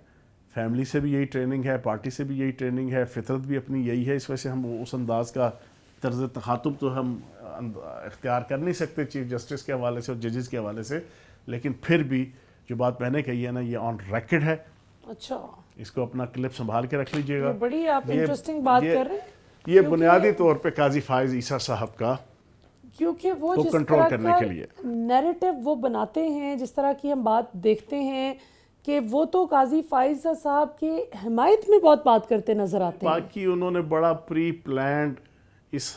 فیملی سے بھی یہی ٹریننگ ہے, پارٹی سے بھی یہی ٹریننگ ہے, فطرت بھی اپنی یہی ہے, اس وجہ سے ہم اس انداز کا طرز تخاطب تو ہم اختیار کر نہیں سکتے چیف جسٹس کے حوالے سے اور ججز کے حوالے سے. لیکن پھر بھی جو بات میں نے کہی ہے نا یہ آن ریکڈ ہے. اچھا, اس کو اپنا کلپ سنبھال کے رکھ لیجئے گا. بڑی آپ انٹرسٹنگ بات کر رہے ہیں, یہ بنیادی طور پہ قاضی فائز عیسیٰ صاحب کا کیونکہ وہ کو جس کنٹرول طرح کرنے کا کے لیے نیریٹو وہ بناتے ہیں, جس طرح کی ہم بات دیکھتے ہیں کہ وہ تو قاضی فائز صاحب کی حمایت میں بہت بات کرتے نظر آتے ہیں. باقی انہوں نے بڑا پری پلانڈ اس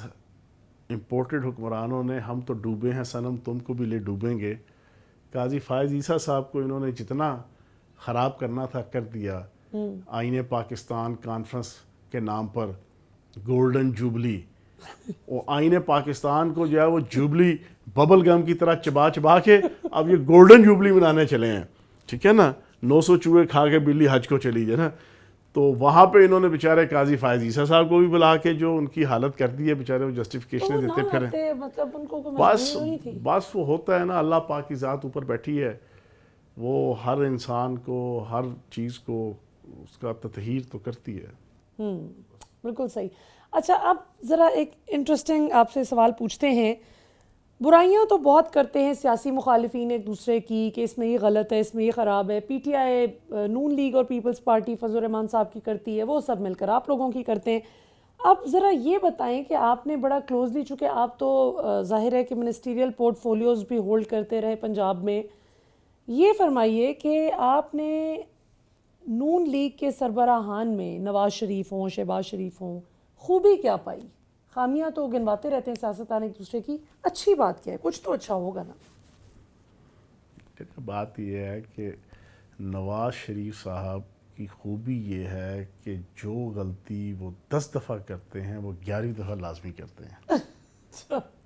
امپورٹڈ حکمرانوں نے, ہم تو ڈوبے ہیں صنم تم کو بھی لے ڈوبیں گے. قاضی فائز عیسیٰ صاحب کو انہوں نے جتنا خراب کرنا تھا کر دیا. آئین پاکستان کانفرنس کے نام پر گولڈن جوبلی, وہ آئین پاکستان کو جو ہے وہ جوبلی ببل گم کی طرح چبا کے اب یہ گولڈن جوبلی منانے چلے ہیں, ٹھیک ہے نا. 900 چوہے کھا کے بلی حج کو چلی جائے نا, تو وہاں پہ انہوں نے بیچارے قاضی فائز عیسیٰ صاحب کو بھی بلا کے جو ان کی حالت کر دی ہے, بیچارے وہ جسٹیفیکیشن دیتے پھریں. مطلب ان کو بس وہ ہوتا ہے نا, اللہ پاک کی ذات اوپر بیٹھی ہے, وہ ہر انسان کو ہر چیز کو اس کا تطہیر تو کرتی ہے. بالکل صحیح. اچھا, اب ذرا ایک انٹرسٹنگ آپ سے سوال پوچھتے ہیں. برائیاں تو بہت کرتے ہیں سیاسی مخالفین ایک دوسرے کی کہ اس میں یہ غلط ہے, اس میں یہ خراب ہے. P T I, Noon League اور پیپلز پارٹی فضل الرحمان صاحب کی کرتی ہے, وہ سب مل کر آپ لوگوں کی کرتے ہیں. اب ذرا یہ بتائیں کہ آپ نے بڑا کلوزلی, چونکہ آپ تو ظاہر ہے کہ منسٹریل پورٹ فولیوز بھی ہولڈ کرتے رہے پنجاب میں, یہ فرمائیے کہ آپ نے نون لیگ کے سربراہان میں نواز شریف ہوں, شہباز شریف ہوں, خوبی کیا پائی؟ خامیاں تو گنواتے رہتے ہیں سیاستدان ایک دوسرے کی, اچھی بات کیا ہے؟ کچھ تو اچھا ہوگا نا. بات یہ ہے کہ نواز شریف صاحب کی خوبی یہ ہے کہ جو غلطی وہ 10 دفعہ کرتے ہیں وہ 11ویں دفعہ لازمی کرتے ہیں.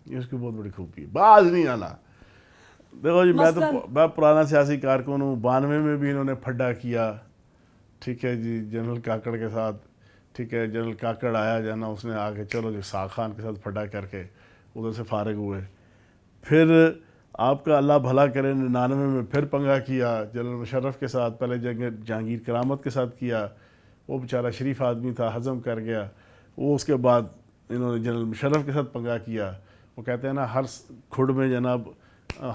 یہ اس کی بہت بڑی خوبی ہے, باز نہیں آنا. دیکھو جی, میں پرانا سیاسی کارکن ہوں. 92 میں بھی انہوں نے پھڈا کیا, ٹھیک ہے جی, جنرل کاکڑ کے ساتھ, ٹھیک ہے. جنرل کاکڑ آیا جو ہے نا, اس نے آ کے چلو جی ساغ خان کے ساتھ پھڈا کر کے ادھر سے فارغ ہوئے. پھر آپ کا اللہ بھلا کرے 99 میں پھر پنگا کیا جنرل مشرف کے ساتھ, پہلے جہانگیر کرامت کے ساتھ کیا, وہ بیچارہ شریف آدمی تھا, ہضم کر گیا. وہ اس کے بعد انہوں نے جنرل مشرف کے ساتھ پنگا کیا. وہ کہتے ہیں نا ہر کھڑ میں جناب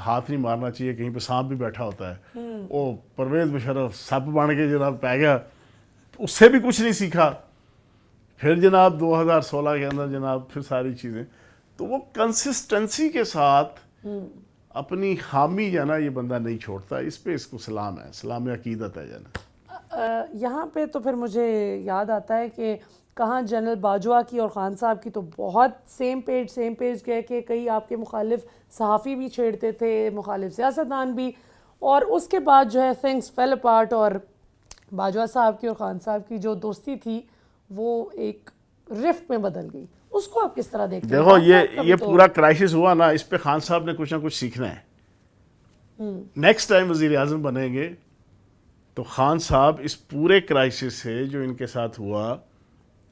ہاتھ نہیں مارنا چاہیے, کہیں پہ سانپ بھی بیٹھا ہوتا ہے. وہ پرویز مشرف سپ بن کے جناب پہ گیا, اس سے بھی کچھ نہیں سیکھا. پھر جناب 2016 کے اندر جناب پھر ساری چیزیں, تو وہ کنسسٹنسی کے ساتھ اپنی خامی جو ہے نا یہ بندہ نہیں چھوڑتا. اس پہ اس کو سلام ہے, سلام عقیدت ہے جو نا. یہاں پہ تو پھر مجھے یاد آتا ہے کہ کہاں جنرل باجوہ کی اور خان صاحب کی تو بہت سیم پیج گئے کہ کئی آپ کے مخالف صحافی بھی چھیڑتے تھے, مخالف سیاستدان بھی, اور اس کے بعد جو ہے تھنگس فیل اپارٹ, اور باجوہ صاحب کی اور خان صاحب کی جو دوستی تھی وہ ایک رفٹ میں بدل گئی. اس کو آپ کس طرح دیکھتے ہیں؟ دیکھو یہ پورا کرائسس ہوا نا, اس پہ خان صاحب نے کچھ نہ کچھ سیکھنا ہے. نیکسٹ ٹائم وزیر اعظم بنیں گے تو خان صاحب اس پورے کرائسس سے جو ان کے ساتھ ہوا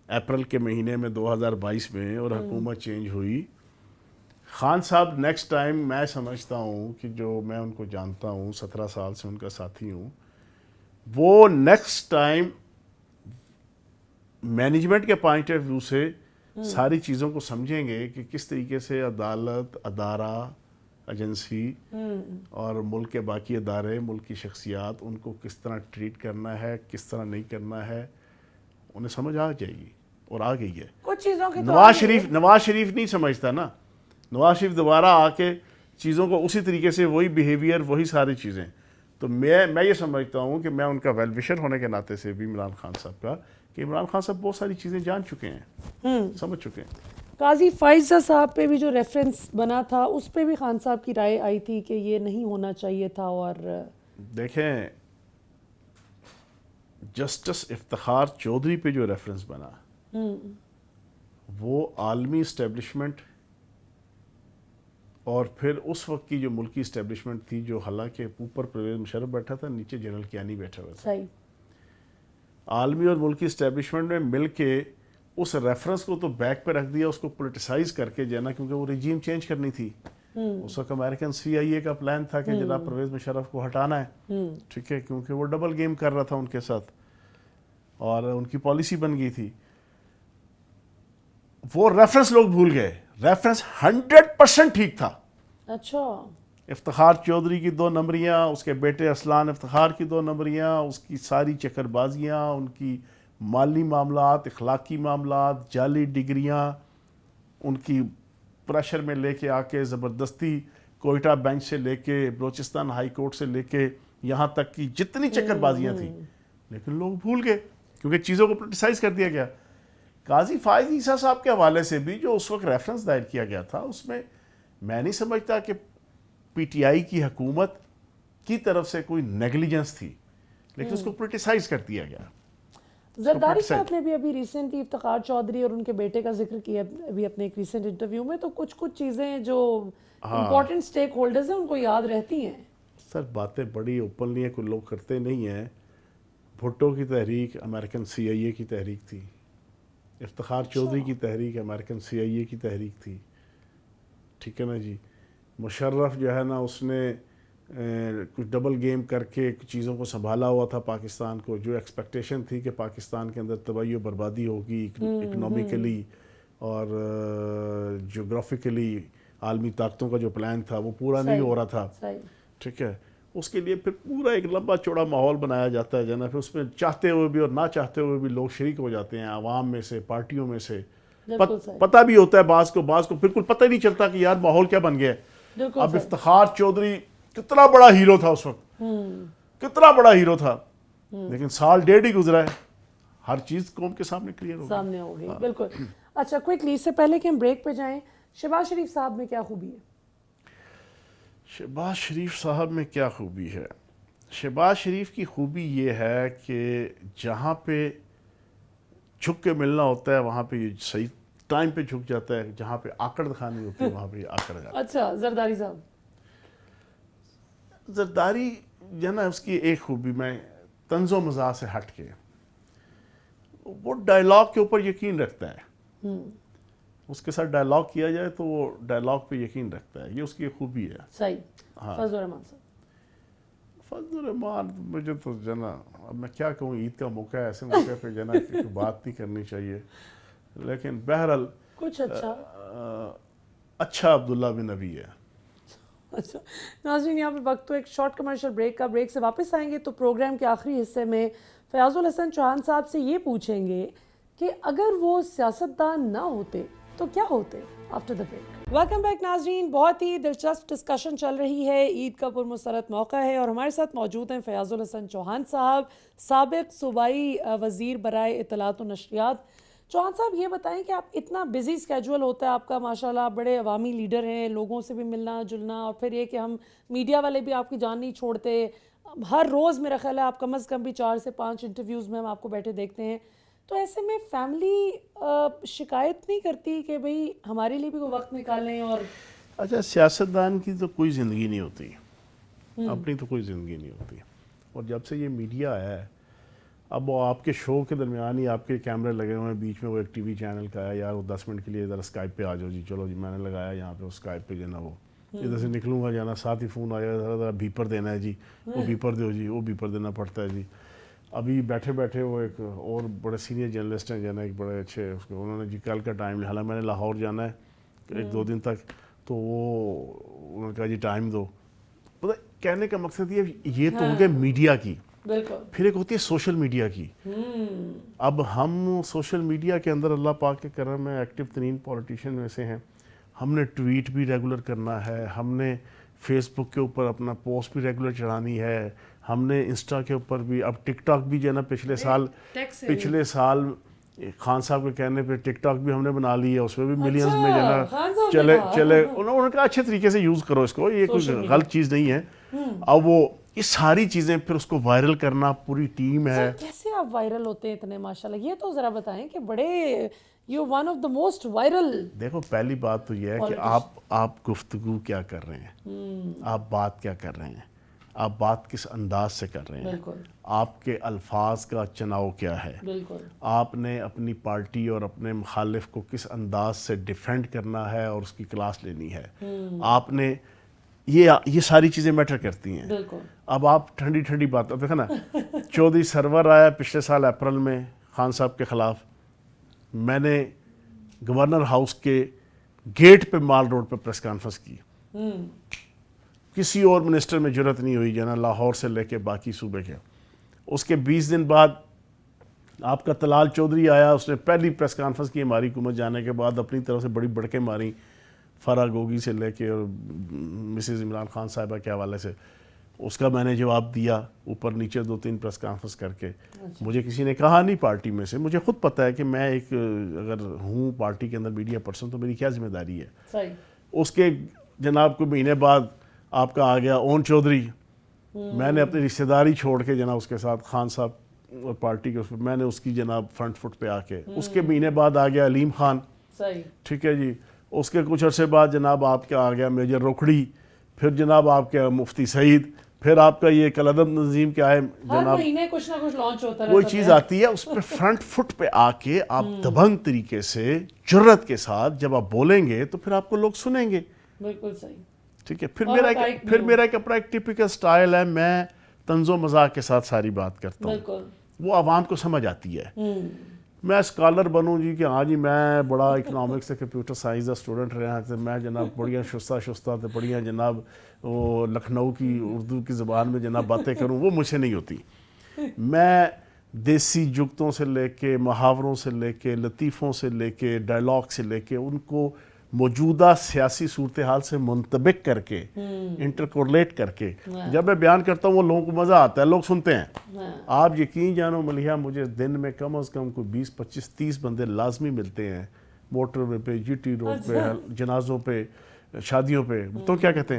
اپریل کے مہینے میں 2022 میں اور حکومت چینج ہوئی, خان صاحب نیکسٹ ٹائم میں سمجھتا ہوں کہ جو میں ان کو جانتا ہوں 17 سال سے ان کا ساتھی ہوں, وہ نیکسٹ ٹائم مینجمنٹ کے پوائنٹ آف ویو سے ساری چیزوں کو سمجھیں گے کہ کس طریقے سے عدالت, ادارہ, ایجنسی اور ملک کے باقی ادارے, ملک کی شخصیات, ان کو کس طرح ٹریٹ کرنا ہے, کس طرح نہیں کرنا ہے, انہیں سمجھ آ جائے گی اور آ گئی ہے. کچھ چیزوں کی نواز شریف نہیں سمجھتا نا. نواز شریف دوبارہ آ کے چیزوں کو اسی طریقے سے وہی بیہیویئر, وہی ساری چیزیں. تو میں یہ سمجھتا ہوں کہ میں ان کا ویل وشر ہونے کے ناطے سے بھی عمران خان صاحب کا, کہ عمران خان صاحب بہت ساری چیزیں جان چکے ہیں, سمجھ چکے ہیں. قاضی فائزہ صاحب پہ بھی جو ریفرنس بنا تھا اس پہ بھی خان صاحب کی رائے آئی تھی کہ یہ نہیں ہونا چاہیے تھا. اور دیکھیں جسٹس افتخار چودھری پہ جو ریفرنس بنا وہ عالمی اسٹیبلشمنٹ اور پھر اس وقت کی جو ملکی اسٹیبلشمنٹ تھی, جو حالانکہ اوپر پرویز مشرف بیٹھا تھا, نیچے جنرل کیانی بیٹھا ہوا تھا, صحیح عالمی اور ملکی اسٹیبلشمنٹ میں مل کے اس ریفرنس کو تو بیک پہ رکھ دیا, اس کو پولیٹیسائز کر کے جو ہے نا, کیونکہ وہ رجیم چینج کرنی تھی. اس وقت امریکن CIA کا پلان تھا کہ جناب پرویز مشرف کو ہٹانا ہے, ٹھیک ہے, کیونکہ وہ ڈبل گیم کر رہا تھا ان کے ساتھ اور ان کی پالیسی بن گئی تھی. وہ ریفرنس لوگ بھول گئے. ریفرنس 100% ٹھیک تھا. اچھا, افتخار چودھری کی 2 نمبریاں, اس کے بیٹے اسلان افتخار کی 2 نمبریاں, اس کی ساری چکر بازیاں, ان کی مالی معاملات, اخلاقی معاملات, جعلی ڈگریاں, ان کی پریشر میں لے کے آ کے زبردستی کوئٹہ بینچ سے لے کے بلوچستان ہائی کورٹ سے لے کے یہاں تک کی جتنی چکر بازیاں تھیں, لیکن لوگ بھول گئے کیونکہ چیزوں کو پولیٹیسائز کر دیا گیا. قاضی فائز عیسیٰ صاحب کے حوالے سے بھی جو اس وقت ریفرنس دائر کیا گیا تھا, اس میں میں نہیں سمجھتا کہ PTI کی حکومت کی طرف سے کوئی نیگلیجنس تھی, لیکن اس کو پولیٹیسائز کر دیا گیا. زرداری صاحب نے بھی ابھی ریسنٹلی افتخار چودھری اور ان کے بیٹے کا ذکر کیا ابھی اپنے ایک ریسنٹ انٹرویو میں, تو کچھ چیزیں جو امپورٹنٹ سٹیک ہولڈرز ہیں ان کو یاد رہتی ہیں. سر باتیں بڑی اوپنلی ہیں, کوئی لوگ کرتے نہیں ہیں. بھٹو کی تحریک امریکن CIA کی تحریک تھی, افتخار چودھری کی تحریک امریکن CIA کی تحریک تھی, ٹھیک ہے نا جی. مشرف جو ہے نا, اس نے کچھ ڈبل گیم کر کے چیزوں کو سنبھالا ہوا تھا پاکستان کو. جو ایکسپیکٹیشن تھی کہ پاکستان کے اندر تباہی و بربادی ہوگی اکنامکلی اور جغرافیکلی, عالمی طاقتوں کا جو پلان تھا وہ پورا نہیں ہو رہا تھا, ٹھیک ہے. اس کے لیے پھر پورا ایک لمبا چوڑا ماحول بنایا جاتا ہے جنا, پھر اس میں چاہتے ہوئے بھی اور نہ چاہتے ہوئے بھی لوگ شریک ہو جاتے ہیں, عوام میں سے, پارٹیوں میں سے. پتہ بھی ہوتا ہے بعض کو بالکل پتہ ہی نہیں چلتا کہ یار ماحول کیا بن گیا ہے. اب افتخار چودھری کتنا بڑا ہیرو تھا اس وقت, کتنا بڑا ہیرو تھا, لیکن 1.5 ہی گزرا ہے, ہر چیز قوم کے سامنے کلیئر ہو گئی. بالکل. اچھا کوئکلی, اس سے پہلے کہ ہم بریک پہ جائیں, شہباز شریف صاحب میں کیا خوبی ہے؟ شہباز شریف صاحب میں کیا خوبی ہے؟ شہباز شریف کی خوبی یہ ہے کہ جہاں پہ جھک کے ملنا ہوتا ہے وہاں پہ یہ صحیح ٹائم پہ جھک جاتا ہے, جہاں پہ آکڑ دکھانی ہوتی ہے وہاں پہ یہ آکڑ جاتا ہے. اچھا, زرداری صاحب زرداری جو ہے نا, اس کی ایک خوبی میں طنز و مزاح سے ہٹ کے وہ ڈائلاگ کے اوپر یقین رکھتا ہے. اس کے ساتھ ڈائلاگ کیا جائے تو وہ ڈائلاگ پہ یقین رکھتا ہے, یہ اس کی خوبی ہے. صحیح. فضل الرحمان صاحب, فضل الرحمان مجھے تو جنا, اب میں کیا کہوں, عید کا موقع ہے, ایسے موقع پہ جنا بات نہیں کرنی چاہیے, لیکن بہرحال کچھ اچھا عبداللہ بن ابی ہے. اچھا ناظرین, یہاں پہ وقت تو ایک شارٹ کمرشل بریک کا, بریک سے واپس آئیں گے تو پروگرام کے آخری حصے میں فیاض الحسن چوہان صاحب سے یہ پوچھیں گے کہ اگر وہ سیاستدان نہ ہوتے تو کیا ہوتے. After the break. Welcome back ناظرین, بہت ہی دلچسپ ڈسکشن چل رہی ہے, عید کا پرمسرت موقع ہے اور ہمارے ساتھ موجود ہیں فیاض الحسن چوہان صاحب, سابق صوبائی وزیر برائے اطلاعات و نشریات. چوہان صاحب یہ بتائیں کہ آپ اتنا بزی اسکیجول ہوتا ہے آپ کا, ماشاءاللہ بڑے عوامی لیڈر ہیں, لوگوں سے بھی ملنا جلنا, اور پھر یہ کہ ہم میڈیا والے بھی آپ کی جان نہیں چھوڑتے, ہر روز میرا خیال ہے آپ کم از کم بھی 4 سے 5 انٹرویوز میں ہم آپ کو بیٹھے دیکھتے ہیں, تو ایسے میں فیملی شکایت نہیں کرتی کہ بھئی ہمارے لیے بھی کوئی وقت نکالیں؟ اور اچھا, سیاستدان کی تو کوئی زندگی نہیں ہوتی, اپنی تو کوئی زندگی نہیں ہوتی, اور جب سے یہ میڈیا ہے اب وہ آپ کے شو کے درمیان ہی آپ کے کیمرے لگے ہوئے ہیں, بیچ میں وہ ایک ٹی وی چینل کا ہے, یار وہ 10 منٹ کے لیے ذرا اسکائپ پہ آ جاؤ جی, چلو جی میں نے لگایا یہاں پہ اسکائپ پہ جو ہے نا وہ ادھر سے نکلوں گا جانا, ساتھ ہی فون آیا ذرا بیپر دینا ہے جی, وہ بیپر دو جی, وہ بیپر دینا پڑتا ہے جی. ابھی بیٹھے بیٹھے وہ ایک اور بڑے سینئر جرنلسٹ ہیں جو ہے نا, ایک بڑے اچھے اس کو, انہوں نے جی کل کا ٹائم لیا, حالانکہ میں نے لاہور جانا ہے 1-2 دن تک, تو وہ انہوں نے کہا جی ٹائم دو. پتہ کہنے کا مقصد یہ تو ہو گیا میڈیا کی, پھر ایک ہوتی ہے سوشل میڈیا کی. اب ہم سوشل میڈیا کے اندر اللہ پاک کے کرم میں ایکٹیو ترین پولیٹیشین میں سے ہیں. ہم نے ٹویٹ بھی ریگولر کرنا ہے, ہم نے فیس بک کے اوپر اپنا پوسٹ بھی ریگولر چڑھانی ہے, ہم نے انسٹا کے اوپر بھی, اب ٹک ٹاک بھی جو ہے نا پچھلے سال خان صاحب کے کہنے پہ ٹک ٹاک بھی ہم نے بنا لی ہے, اس میں بھی ملینز میں جو ہے نا چلے انہوں نے کہا اچھے طریقے سے یوز کرو اس کو, یہ کوئی غلط چیز نہیں ہے. اب وہ یہ ساری چیزیں پھر اس کو وائرل کرنا, پوری ٹیم ہے. کیسے آپ وائرل ہوتے ہیں اتنے ماشاءاللہ, یہ تو ذرا بتائیں کہ بڑے you one of the most viral. دیکھو پہلی بات تو یہ ہے کہ آپ گفتگو کیا کر رہے ہیں, آپ بات کیا کر رہے ہیں, آپ بات کس انداز سے کر رہے ہیں, آپ کے الفاظ کا چناؤ کیا ہے, آپ نے اپنی پارٹی اور اپنے مخالف کو کس انداز سے ڈیفینڈ کرنا ہے اور اس کی کلاس لینی ہے, آپ نے یہ ساری چیزیں میٹر کرتی ہیں. اب آپ ٹھنڈی بات, اب دیکھا نا چودھری سرور آیا پچھلے سال اپریل میں خان صاحب کے خلاف, میں نے گورنر ہاؤس کے گیٹ پہ مال روڈ پہ پریس کانفرنس کی, کسی اور منسٹر میں جرت نہیں ہوئی جانا, لاہور سے لے کے باقی صوبے کے. اس کے 20 دن بعد آپ کا طلال چودھری آیا, اس نے پہلی پریس کانفرنس کی ہماری حکومت جانے کے بعد, اپنی طرف سے بڑی بڑکیں ماری فرا گوگی سے لے کے اور مسز عمران خان صاحبہ کے حوالے سے. اس کا میں نے جواب دیا اوپر نیچے 2-3 پریس کانفرنس کر کے. مجھے کسی نے کہا نہیں پارٹی میں سے, مجھے خود پتہ ہے کہ میں ایک اگر ہوں پارٹی کے اندر میڈیا پرسن تو میری کیا ذمہ داری ہے. اس کے جناب کو مہینے بعد آپ کا آ گیا اون چودھری, میں نے اپنی رشتہ داری چھوڑ کے جناب اس کے ساتھ خان صاحب اور پارٹی کے میں نے اس کی جناب فرنٹ فٹ پہ آ کے, اس کے مہینے بعد آ گیا علیم خان, ٹھیک ہے جی. اس کے کچھ عرصے بعد جناب آپ کا آ گیا میجر روکھڑی, پھر جناب آپ کے مفتی سعید, پھر آپ کا یہ کلعدم نظیم کیا ہے جناب, کچھ نہ کچھ لانچ ہوتا ہے, کوئی چیز آتی ہے اس پہ فرنٹ فٹ پہ آ کے آپ دبنگ طریقے سے جرت کے ساتھ جب آپ بولیں گے تو پھر آپ کو لوگ سنیں گے. بالکل صحیح, ٹھیک ہے. پھر میرا ایک اپنا ایک ٹپیکل سٹائل ہے, میں طنز و مزاح کے ساتھ ساری بات کرتا ہوں, وہ عوام کو سمجھ آتی ہے. میں اسکالر بنوں جی کہ ہاں جی میں بڑا اکنامکس سے کمپیوٹر سائنس کا اسٹوڈنٹ رہا تھا, میں جناب بڑیاں شستہ تو بڑیاں جناب وہ لکھنؤ کی اردو کی زبان میں جناب باتیں کروں, وہ مجھ سے نہیں ہوتی. میں دیسی جگتوں سے لے کے محاوروں سے لے کے لطیفوں سے لے کے ڈائلاگ سے لے کے ان کو موجودہ سیاسی صورتحال سے منطبق کر کے انٹرکولیٹ کر کے جب میں بیان کرتا ہوں وہ لوگوں کو مزہ آتا ہے, لوگ سنتے ہیں. آپ یقین جانو ملیحہ, مجھے دن میں کم از کم کوئی 20-25-30 بندے لازمی ملتے ہیں موٹر وے پہ, جی ٹی روڈ پہ, جنازوں پہ, شادیوں پہ. تو کیا کہتے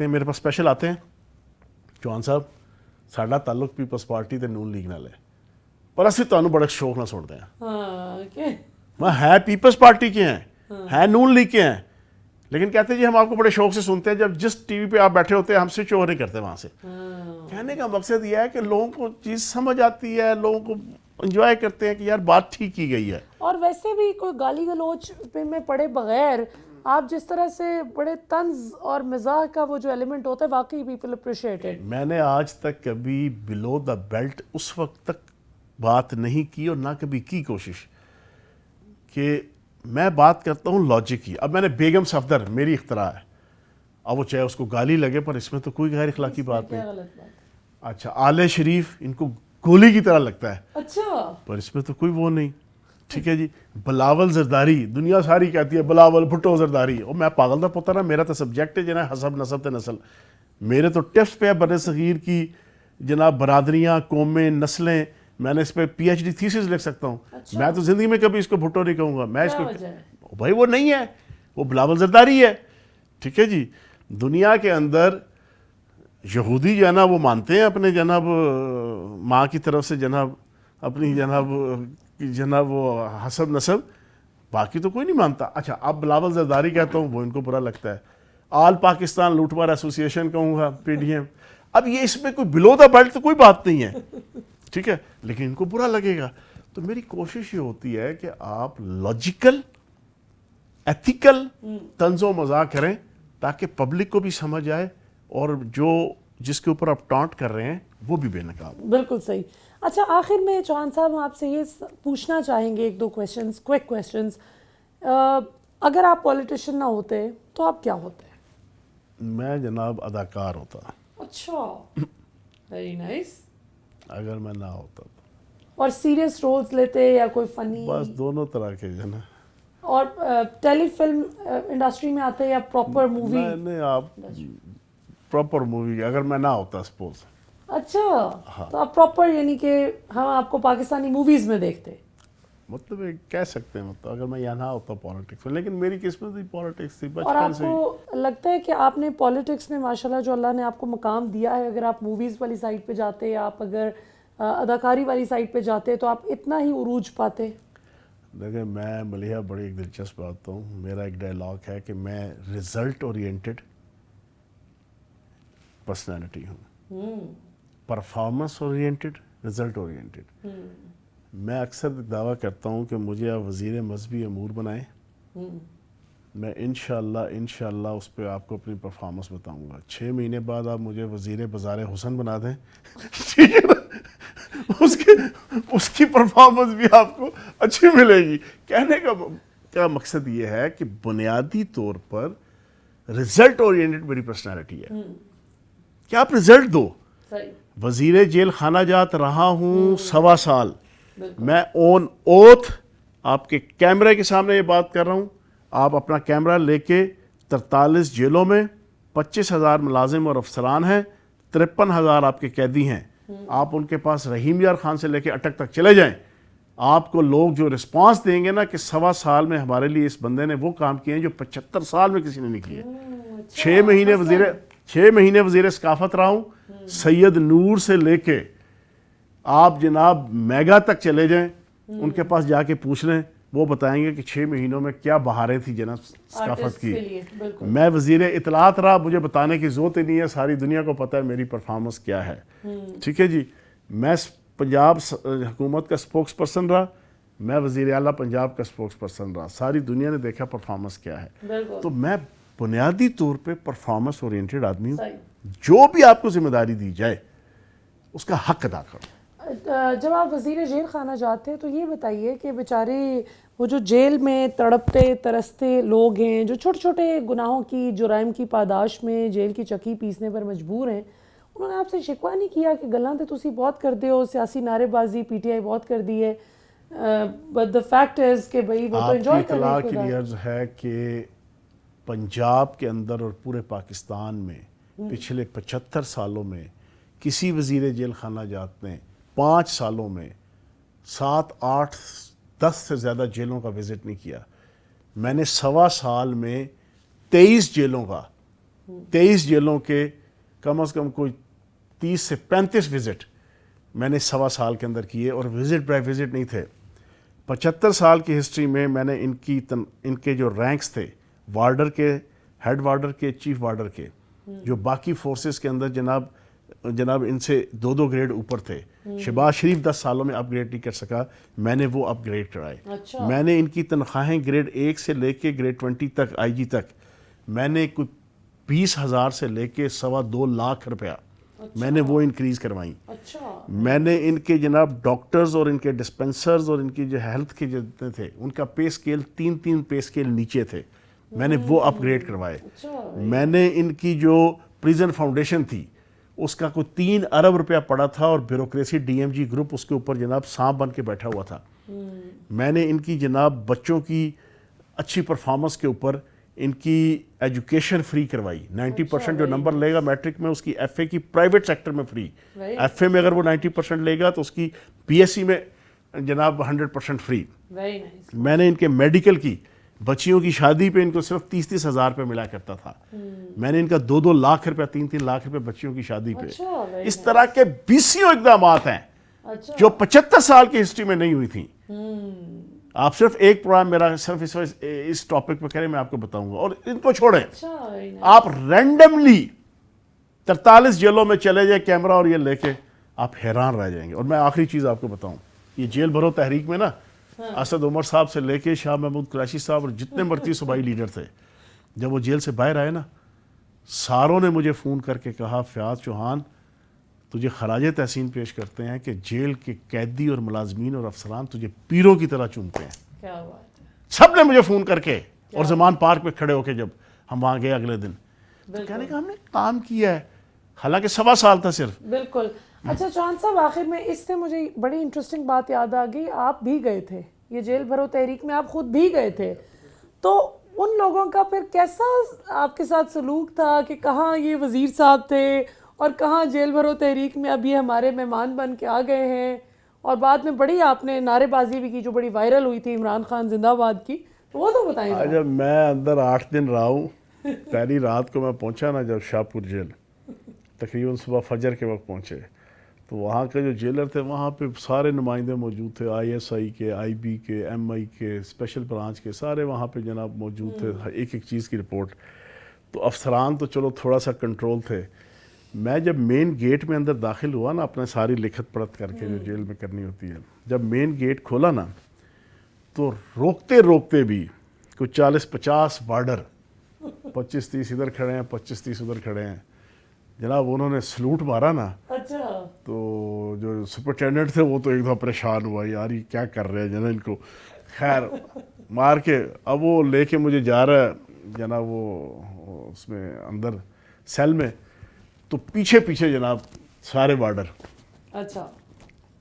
ہیں میرے پاس اسپیشل آتے ہیں, چوہان صاحب ساڈا تعلق پیپلز پارٹی تے نون لیگ نال ہے, پر اسی تانوں بڑے شوق نہ سنتے ہیں. میں ہے پیپلز پارٹی کے ہیں نون لیگ کے ہیں, لیکن کہتے ہیں جی ہم آپ کو بڑے شوق سے سنتے ہیں, جب جس ٹی وی پہ آپ بیٹھے ہوتے ہیں ہم سے چور نہیں کرتے وہاں سے. کہنے کا مقصد یہ ہے کہ لوگوں کو چیز سمجھ آتی ہے, لوگوں کو انجوائے کرتے ہیں کہ یار بات ٹھیک کی گئی ہے. اور ویسے بھی کوئی گالی گلوچ میں پڑے بغیر آپ جس طرح سے بڑے طنز اور مزاح کا وہ جو ایلیمنٹ ہوتا ہے, واقعی پیپل اپریشیٹڈ. میں نے آج تک کبھی بلو دا بیلٹ اس وقت تک بات نہیں کی اور نہ کبھی کی کوشش, کہ میں بات کرتا ہوں لاجک کی. اب میں نے بیگم صفدر میری اختراع ہے, اب وہ چاہے اس کو گالی لگے پر اس میں تو کوئی غیر اخلاقی بات نہیں. اچھا آل شریف ان کو گولی کی طرح لگتا ہے, اچھا پر اس میں تو کوئی وہ نہیں, ٹھیک ہے جی. بلاول زرداری, دنیا ساری کہتی ہے بلاول بھٹو زرداری, اور میں پاگل دا پتہ نا, میرا تو سبجیکٹ ہے جناب حسب نسب تے نسل. میرے تو ٹیسٹ پہ ہے بر صغیر کی جناب برادریاں, قومیں, نسلیں, میں نے اس پہ پی ایچ ڈی تھیسس لکھ سکتا ہوں. میں تو زندگی میں کبھی اس کو بھٹو نہیں کہوں گا, میں اس کو بھائی وہ نہیں ہے, وہ بلاول زرداری ہے, ٹھیک ہے جی. دنیا کے اندر یہودی جو ہے نا وہ مانتے ہیں اپنے جناب ماں کی طرف سے جناب اپنی جناب وہ حسب نسب, باقی تو کوئی نہیں مانتا. اچھا اب بلاول زرداری کہتا ہوں وہ ان کو برا لگتا ہے. آل پاکستان لوٹ مار ایسوسی ایشن کہوں گا, پی ڈی ایم. اب یہ اس میں کوئی بلو دا بیلٹ تو کوئی بات نہیں ہے, ٹھیک ہے, لیکن ان کو برا لگے گا. تو میری کوشش یہ ہوتی ہے کہ آپ لاجیکل ایتھیکل طنز و مزاح کریں تاکہ پبلک کو بھی سمجھ آئے اور جس کے اوپر آپ ٹانٹ کر رہے ہیں وہ بھی بے نقاب. بالکل صحیح. اچھا آخر میں چوہان صاحب ہم آپ سے یہ پوچھنا چاہیں گے 1-2 کویشچنز, کوئک کویشچنز. اگر آپ پولیٹیشین نہ ہوتے تو آپ کیا ہوتے؟ میں جناب اداکار ہوتا. اچھا, ویری نائس. اگر میں نہ ہوتا اور سیریس رولز لیتے یا کوئی فنی؟ بس دونوں طرح کے جو نا. اور ٹیلی فلم انڈسٹری میں آتے یا پراپر مووی؟ نہیں, آپ پراپر مووی اگر میں نہ ہوتا سپوز. اچھا, تو آپ پراپر یعنی کہ ہم آپ کو پاکستانی موویز میں دیکھتے؟ مطلب کہہ سکتے ہیں مطلب اگر میں یہاں نہ ہوتا پالیٹکس میں, لیکن میری قسمت ہی پالیٹکس تھی اور بچپن آپ سے ہی. کو لگتا ہے کہ آپ نے پالیٹکس میں ماشاءاللہ جو اللہ نے آپ کو مقام دیا ہے, اگر آپ موویز والی سائڈ پہ جاتے یا آپ اگر اداکاری والی سائڈ پہ جاتے تو آپ اتنا ہی عروج پاتے؟ دیکھیں میں ملیحہ بڑی ایک دلچسپ بات ہوں, میرا ایک ڈائلاگ ہے کہ میں رزلٹ اورینٹڈ پرسنالٹی ہوں, پرفارمنس اورینٹڈ, رزلٹ اورینٹڈ. میں اکثر دعویٰ کرتا ہوں کہ مجھے آپ وزیر مذہبی امور بنائیں, میں انشاءاللہ اس پہ آپ کو اپنی پرفارمنس بتاؤں گا. 6 مہینے بعد آپ مجھے وزیر بازار حسن بنا دیں, ٹھیک ہے نا, اس کی پرفارمنس بھی آپ کو اچھی ملے گی. کہنے کا مقصد یہ ہے کہ بنیادی طور پر رزلٹ اورینٹڈ میری پرسنالٹی ہے کہ آپ رزلٹ دو. وزیر جیل خانہ جات رہا ہوں 1.25 سال. میں آن اوتھ آپ کے کیمرے کے سامنے یہ بات کر رہا ہوں. آپ اپنا کیمرہ لے کے 43 جیلوں میں 25,000 ملازم اور افسران ہیں, 53,000 آپ کے قیدی ہیں. آپ ان کے پاس رحیم یار خان سے لے کے اٹک تک چلے جائیں, آپ کو لوگ جو رسپانس دیں گے نا کہ 1.25 سال میں ہمارے لیے اس بندے نے وہ کام کیے ہیں جو 75 سال میں کسی نے نہیں کیے. 6 مہینے وزیر ثقافت رہا ہوں. سید نور سے لے کے آپ جناب میگا تک چلے جائیں, ان کے پاس جا کے پوچھ لیں, وہ بتائیں گے کہ 6 مہینوں میں کیا بہاریں تھی جناب ثقافت کی. میں وزیر اطلاعات رہا, مجھے بتانے کی ضرورت ہی نہیں ہے, ساری دنیا کو پتہ ہے میری پرفارمنس کیا ہے. ٹھیک ہے جی. میں پنجاب حکومت کا سپوکس پرسن رہا, میں وزیر اعلیٰ پنجاب کا سپوکس پرسن رہا, ساری دنیا نے دیکھا پرفارمنس کیا ہے. تو میں بنیادی طور پہ پرفارمنس اورینٹڈ آدمی ہوں. جو بھی آپ کو ذمہ داری دی جائے اس کا حق ادا کرو. جب آپ وزیر جیل خانہ جاتے ہیں تو یہ بتائیے کہ بیچارے وہ جو جیل میں تڑپتے ترستے لوگ ہیں, جو چھوٹے چھوٹے گناہوں کی جرائم کی پاداش میں جیل کی چکی پیسنے پر مجبور ہیں, انہوں نے آپ سے شکوہ نہیں کیا کہ گلاں تے تسی بہت کر دے ہو, سیاسی نعرے بازی پی ٹی آئی بہت کر دی ہے, بٹ دا فیکٹ از کہ بھائی وہ تو انجوائے کر رہے ہیں. آپ کی اطلاع کے لیے عرض ہے کہ پنجاب کے اندر اور پورے پاکستان میں پچھلے 75 سالوں میں کسی وزیر جیل خانہ جات نے 5 سالوں میں 7, 8, 10 سے زیادہ جیلوں کا وزٹ نہیں کیا. میں نے 1.25 سال میں 23 جیلوں کے کم از کم کوئی 30 سے 35 وزٹ میں نے 1.25 سال کے اندر کیے, اور وزٹ بائی وزٹ نہیں تھے. 75 سال کی ہسٹری میں نے ان کے جو رینکس تھے, وارڈر کے, ہیڈ وارڈر کے, چیف وارڈر کے, جو باقی فورسز کے اندر جناب ان سے 2 گریڈ اوپر تھے. شہباز شریف 10 سالوں میں اپ گریڈ نہیں کر سکا, میں نے وہ اپ گریڈ کرائے. میں نے ان کی تنخواہیں گریڈ 1 سے لے کے گریڈ 20 تک, آئی جی تک, میں نے کوئی 20,000 سے لے کے 2.25 لاکھ روپیہ میں نے وہ انکریز کروائیں. میں نے ان کے جناب ڈاکٹرز اور ان کے ڈسپنسرز اور ان کی جو ہیلتھ کے جتنے تھے ان کا پے سکیل 3 پے سکیل نیچے تھے, میں نے وہ اپ گریڈ کروائے. میں نے ان کی جو پریزن فاؤنڈیشن تھی اس کا کوئی 3 ارب روپیہ پڑا تھا, اور bureaucracy D M G group اس کے اوپر جناب سانپ بن کے بیٹھا ہوا تھا. میں نے ان کی جناب بچوں کی اچھی پرفارمنس کے اوپر ان کی ایجوکیشن فری کروائی. 90% جو نمبر لے گا میٹرک میں اس کی ایف اے کی پرائیویٹ سیکٹر میں فری. ایف اے میں اگر وہ 90% لے گا تو اس کی پی ایس سی میں جناب 100% فری. میں نے ان کے میڈیکل کی بچیوں کی شادی پہ ان کو صرف 30 ہزار روپے ملا کرتا تھا. میں نے ان کا 2 لاکھ روپے 3 لاکھ روپے بچیوں کی شادی پہ. اس طرح کے 20 اقدامات ہیں جو 75 سال کی ہسٹری میں نہیں ہوئی تھیں. آپ صرف ایک پروگرام میرا صرف اس ٹاپک پہ کریں, میں آپ کو بتاؤں گا, اور ان کو چھوڑیں. آپ رینڈملی 43 جیلوں میں چلے جائیں کیمرہ اور یہ لے کے, آپ حیران رہ جائیں گے. اور میں آخری چیز آپ کو بتاؤں, یہ جیل بھرو تحریک میں نا اسد عمر صاحب سے لے کے شاہ محمود قریشی صاحب اور جتنے مرضی صوبائی لیڈر تھے, جب وہ جیل سے باہر آئے نا, ساروں نے مجھے فون کر کے کہا فیاض چوہان تجھے خراج تحسین پیش کرتے ہیں کہ جیل کے قیدی اور ملازمین اور افسران تجھے پیروں کی طرح چومتے ہیں. کیا بات ہے. سب نے مجھے فون کر کے, اور زمان پارک پہ کھڑے ہو کے جب ہم وہاں گئے اگلے دن, تو کہنے کہ ہم نے کام کیا ہے, حالانکہ 1.25 سال تھا صرف. بالکل. اچھا چوہان صاحب, آخر میں اس سے مجھے بڑی انٹرسٹنگ بات یاد آ گئی, آپ بھی گئے تھے یہ جیل بھرو تحریک میں, آپ خود بھی گئے تھے, تو ان لوگوں کا پھر کیسا آپ کے ساتھ سلوک تھا کہ کہاں یہ وزیر صاحب تھے اور کہاں جیل بھرو تحریک میں اب یہ ہمارے مہمان بن کے آ گئے ہیں, اور بعد میں بڑی آپ نے نعرے بازی بھی کی جو بڑی وائرل ہوئی تھی عمران خان زندہ آباد کی, تو وہ تو بتائیں. جب میں اندر 8 دن رہا ہوں, پہلی رات کو میں پہنچا نا جب شاہپور جیل, تقریباً صبح فجر کے وقت پہنچے, تو وہاں کے جو جیلر تھے وہاں پہ سارے نمائندے موجود تھے, ISI کے, IB کے, MI کے, اسپیشل برانچ کے, سارے وہاں پہ جناب موجود تھے, ایک ایک چیز کی رپورٹ. تو افسران تو چلو تھوڑا سا کنٹرول تھے. میں جب مین گیٹ میں اندر داخل ہوا نا اپنے ساری لکھت پڑھت کر کے جو جیل میں کرنی ہوتی ہے, جب مین گیٹ کھولا نا تو روکتے روکتے بھی کوئی 40-50 وارڈر 25-30 ادھر کھڑے ہیں, 25-30 ادھر کھڑے ہیں جناب, انہوں نے سلوٹ مارا نا. اچھا. تو جو سپرنٹینڈنٹ تھے وہ تو ایک دم پریشان ہوا, یار یہ کیا کر رہے ہیں جناب ان کو. خیر مار کے اب وہ لے کے مجھے جا رہا ہے جناب وہ اس میں اندر سیل میں, تو پیچھے پیچھے جناب سارے وارڈر. اچھا.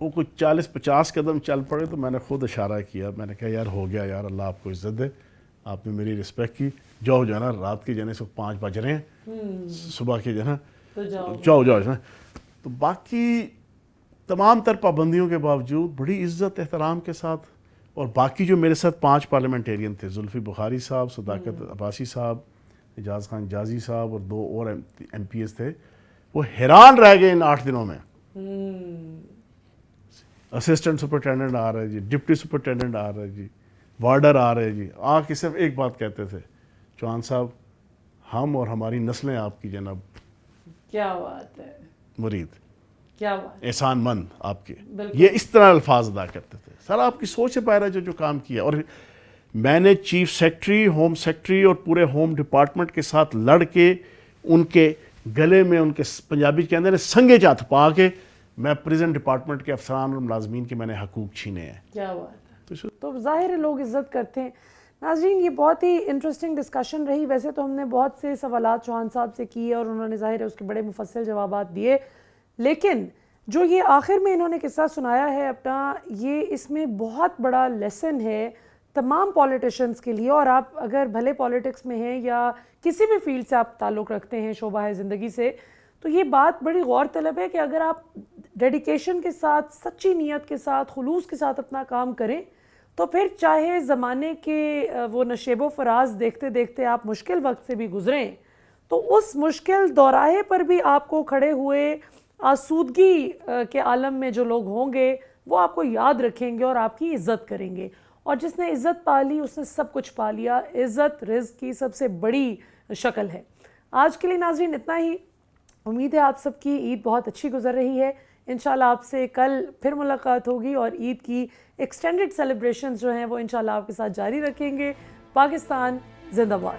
وہ کچھ 40-50 قدم چل پڑے, تو میں نے خود اشارہ کیا, میں نے کہا یار ہو گیا یار, اللہ آپ کو عزت دے, آپ نے میری رسپیکٹ کی, جاؤ جو ہے نا رات کے جانے سے 5 بج رہے ہیں, صبح کے جو ہے نا جاؤ جو ہے. تو باقی تمام تر پابندیوں کے باوجود بڑی عزت احترام کے ساتھ, اور باقی جو میرے ساتھ 5 پارلیمنٹیرین تھے, زلفی بخاری صاحب, صداقت عباسی صاحب, اعجاز خان جازی صاحب اور 2 اور MPs تھے, وہ حیران رہ گئے ان 8 دنوں میں. اسسٹنٹ سپرنٹینڈنٹ آ رہے جی, ڈپٹی سپرنٹینڈنٹ آ رہے جی, وارڈر آ رہے جی, آ کے صرف ایک بات کہتے تھے, چوہان صاحب ہم اور ہماری نسلیں آپ کی جناب کیا بات ہے, مرید, کیا بات, احسان مند آپ کے, یہ اس طرح الفاظ ادا کرتے تھے. سر آپ کی سوچ سے باہر ہے جو کام کیا. اور میں نے چیف سیکرٹری, ہوم سیکرٹری اور پورے ہوم ڈپارٹمنٹ کے ساتھ لڑ کے ان کے گلے میں, ان کے پنجابی کے اندر سنگے چاتھ پا کے میں پریزن ڈپارٹمنٹ کے افسران اور ملازمین کے میں نے حقوق چھینے ہیں. کیا بات ہے. تو ظاہر ہے لوگ عزت کرتے ہیں. ناظرین, یہ بہت ہی انٹرسٹنگ ڈسکشن رہی. ویسے تو ہم نے بہت سے سوالات چوہان صاحب سے کیے اور انہوں نے ظاہر ہے اس کے بڑے مفصل جوابات دیے, لیکن جو یہ آخر میں انہوں نے قصہ سنایا ہے اپنا, یہ اس میں بہت بڑا لیسن ہے تمام پولیٹیشنز کے لیے. اور آپ اگر بھلے پولیٹکس میں ہیں یا کسی بھی فیلڈ سے آپ تعلق رکھتے ہیں, شعبہ ہے زندگی سے, تو یہ بات بڑی غور طلب ہے کہ اگر آپ ڈیڈیکیشن کے ساتھ, سچی نیت کے ساتھ, خلوص کے ساتھ اپنا کام کریں, تو پھر چاہے زمانے کے وہ نشیب و فراز دیکھتے دیکھتے آپ مشکل وقت سے بھی گزریں, تو اس مشکل دوراہے پر بھی آپ کو کھڑے ہوئے آسودگی کے عالم میں جو لوگ ہوں گے وہ آپ کو یاد رکھیں گے اور آپ کی عزت کریں گے. اور جس نے عزت پا لی اس نے سب کچھ پا لیا. عزت رزق کی سب سے بڑی شکل ہے. آج کے لیے ناظرین اتنا ہی. امید ہے آپ سب کی عید بہت اچھی گزر رہی ہے. انشاءاللہ آپ سے کل پھر ملاقات ہوگی اور عید کی ایکسٹینڈڈ سیلیبریشنز جو ہیں وہ انشاءاللہ آپ کے ساتھ جاری رکھیں گے. پاکستان زندہ باد.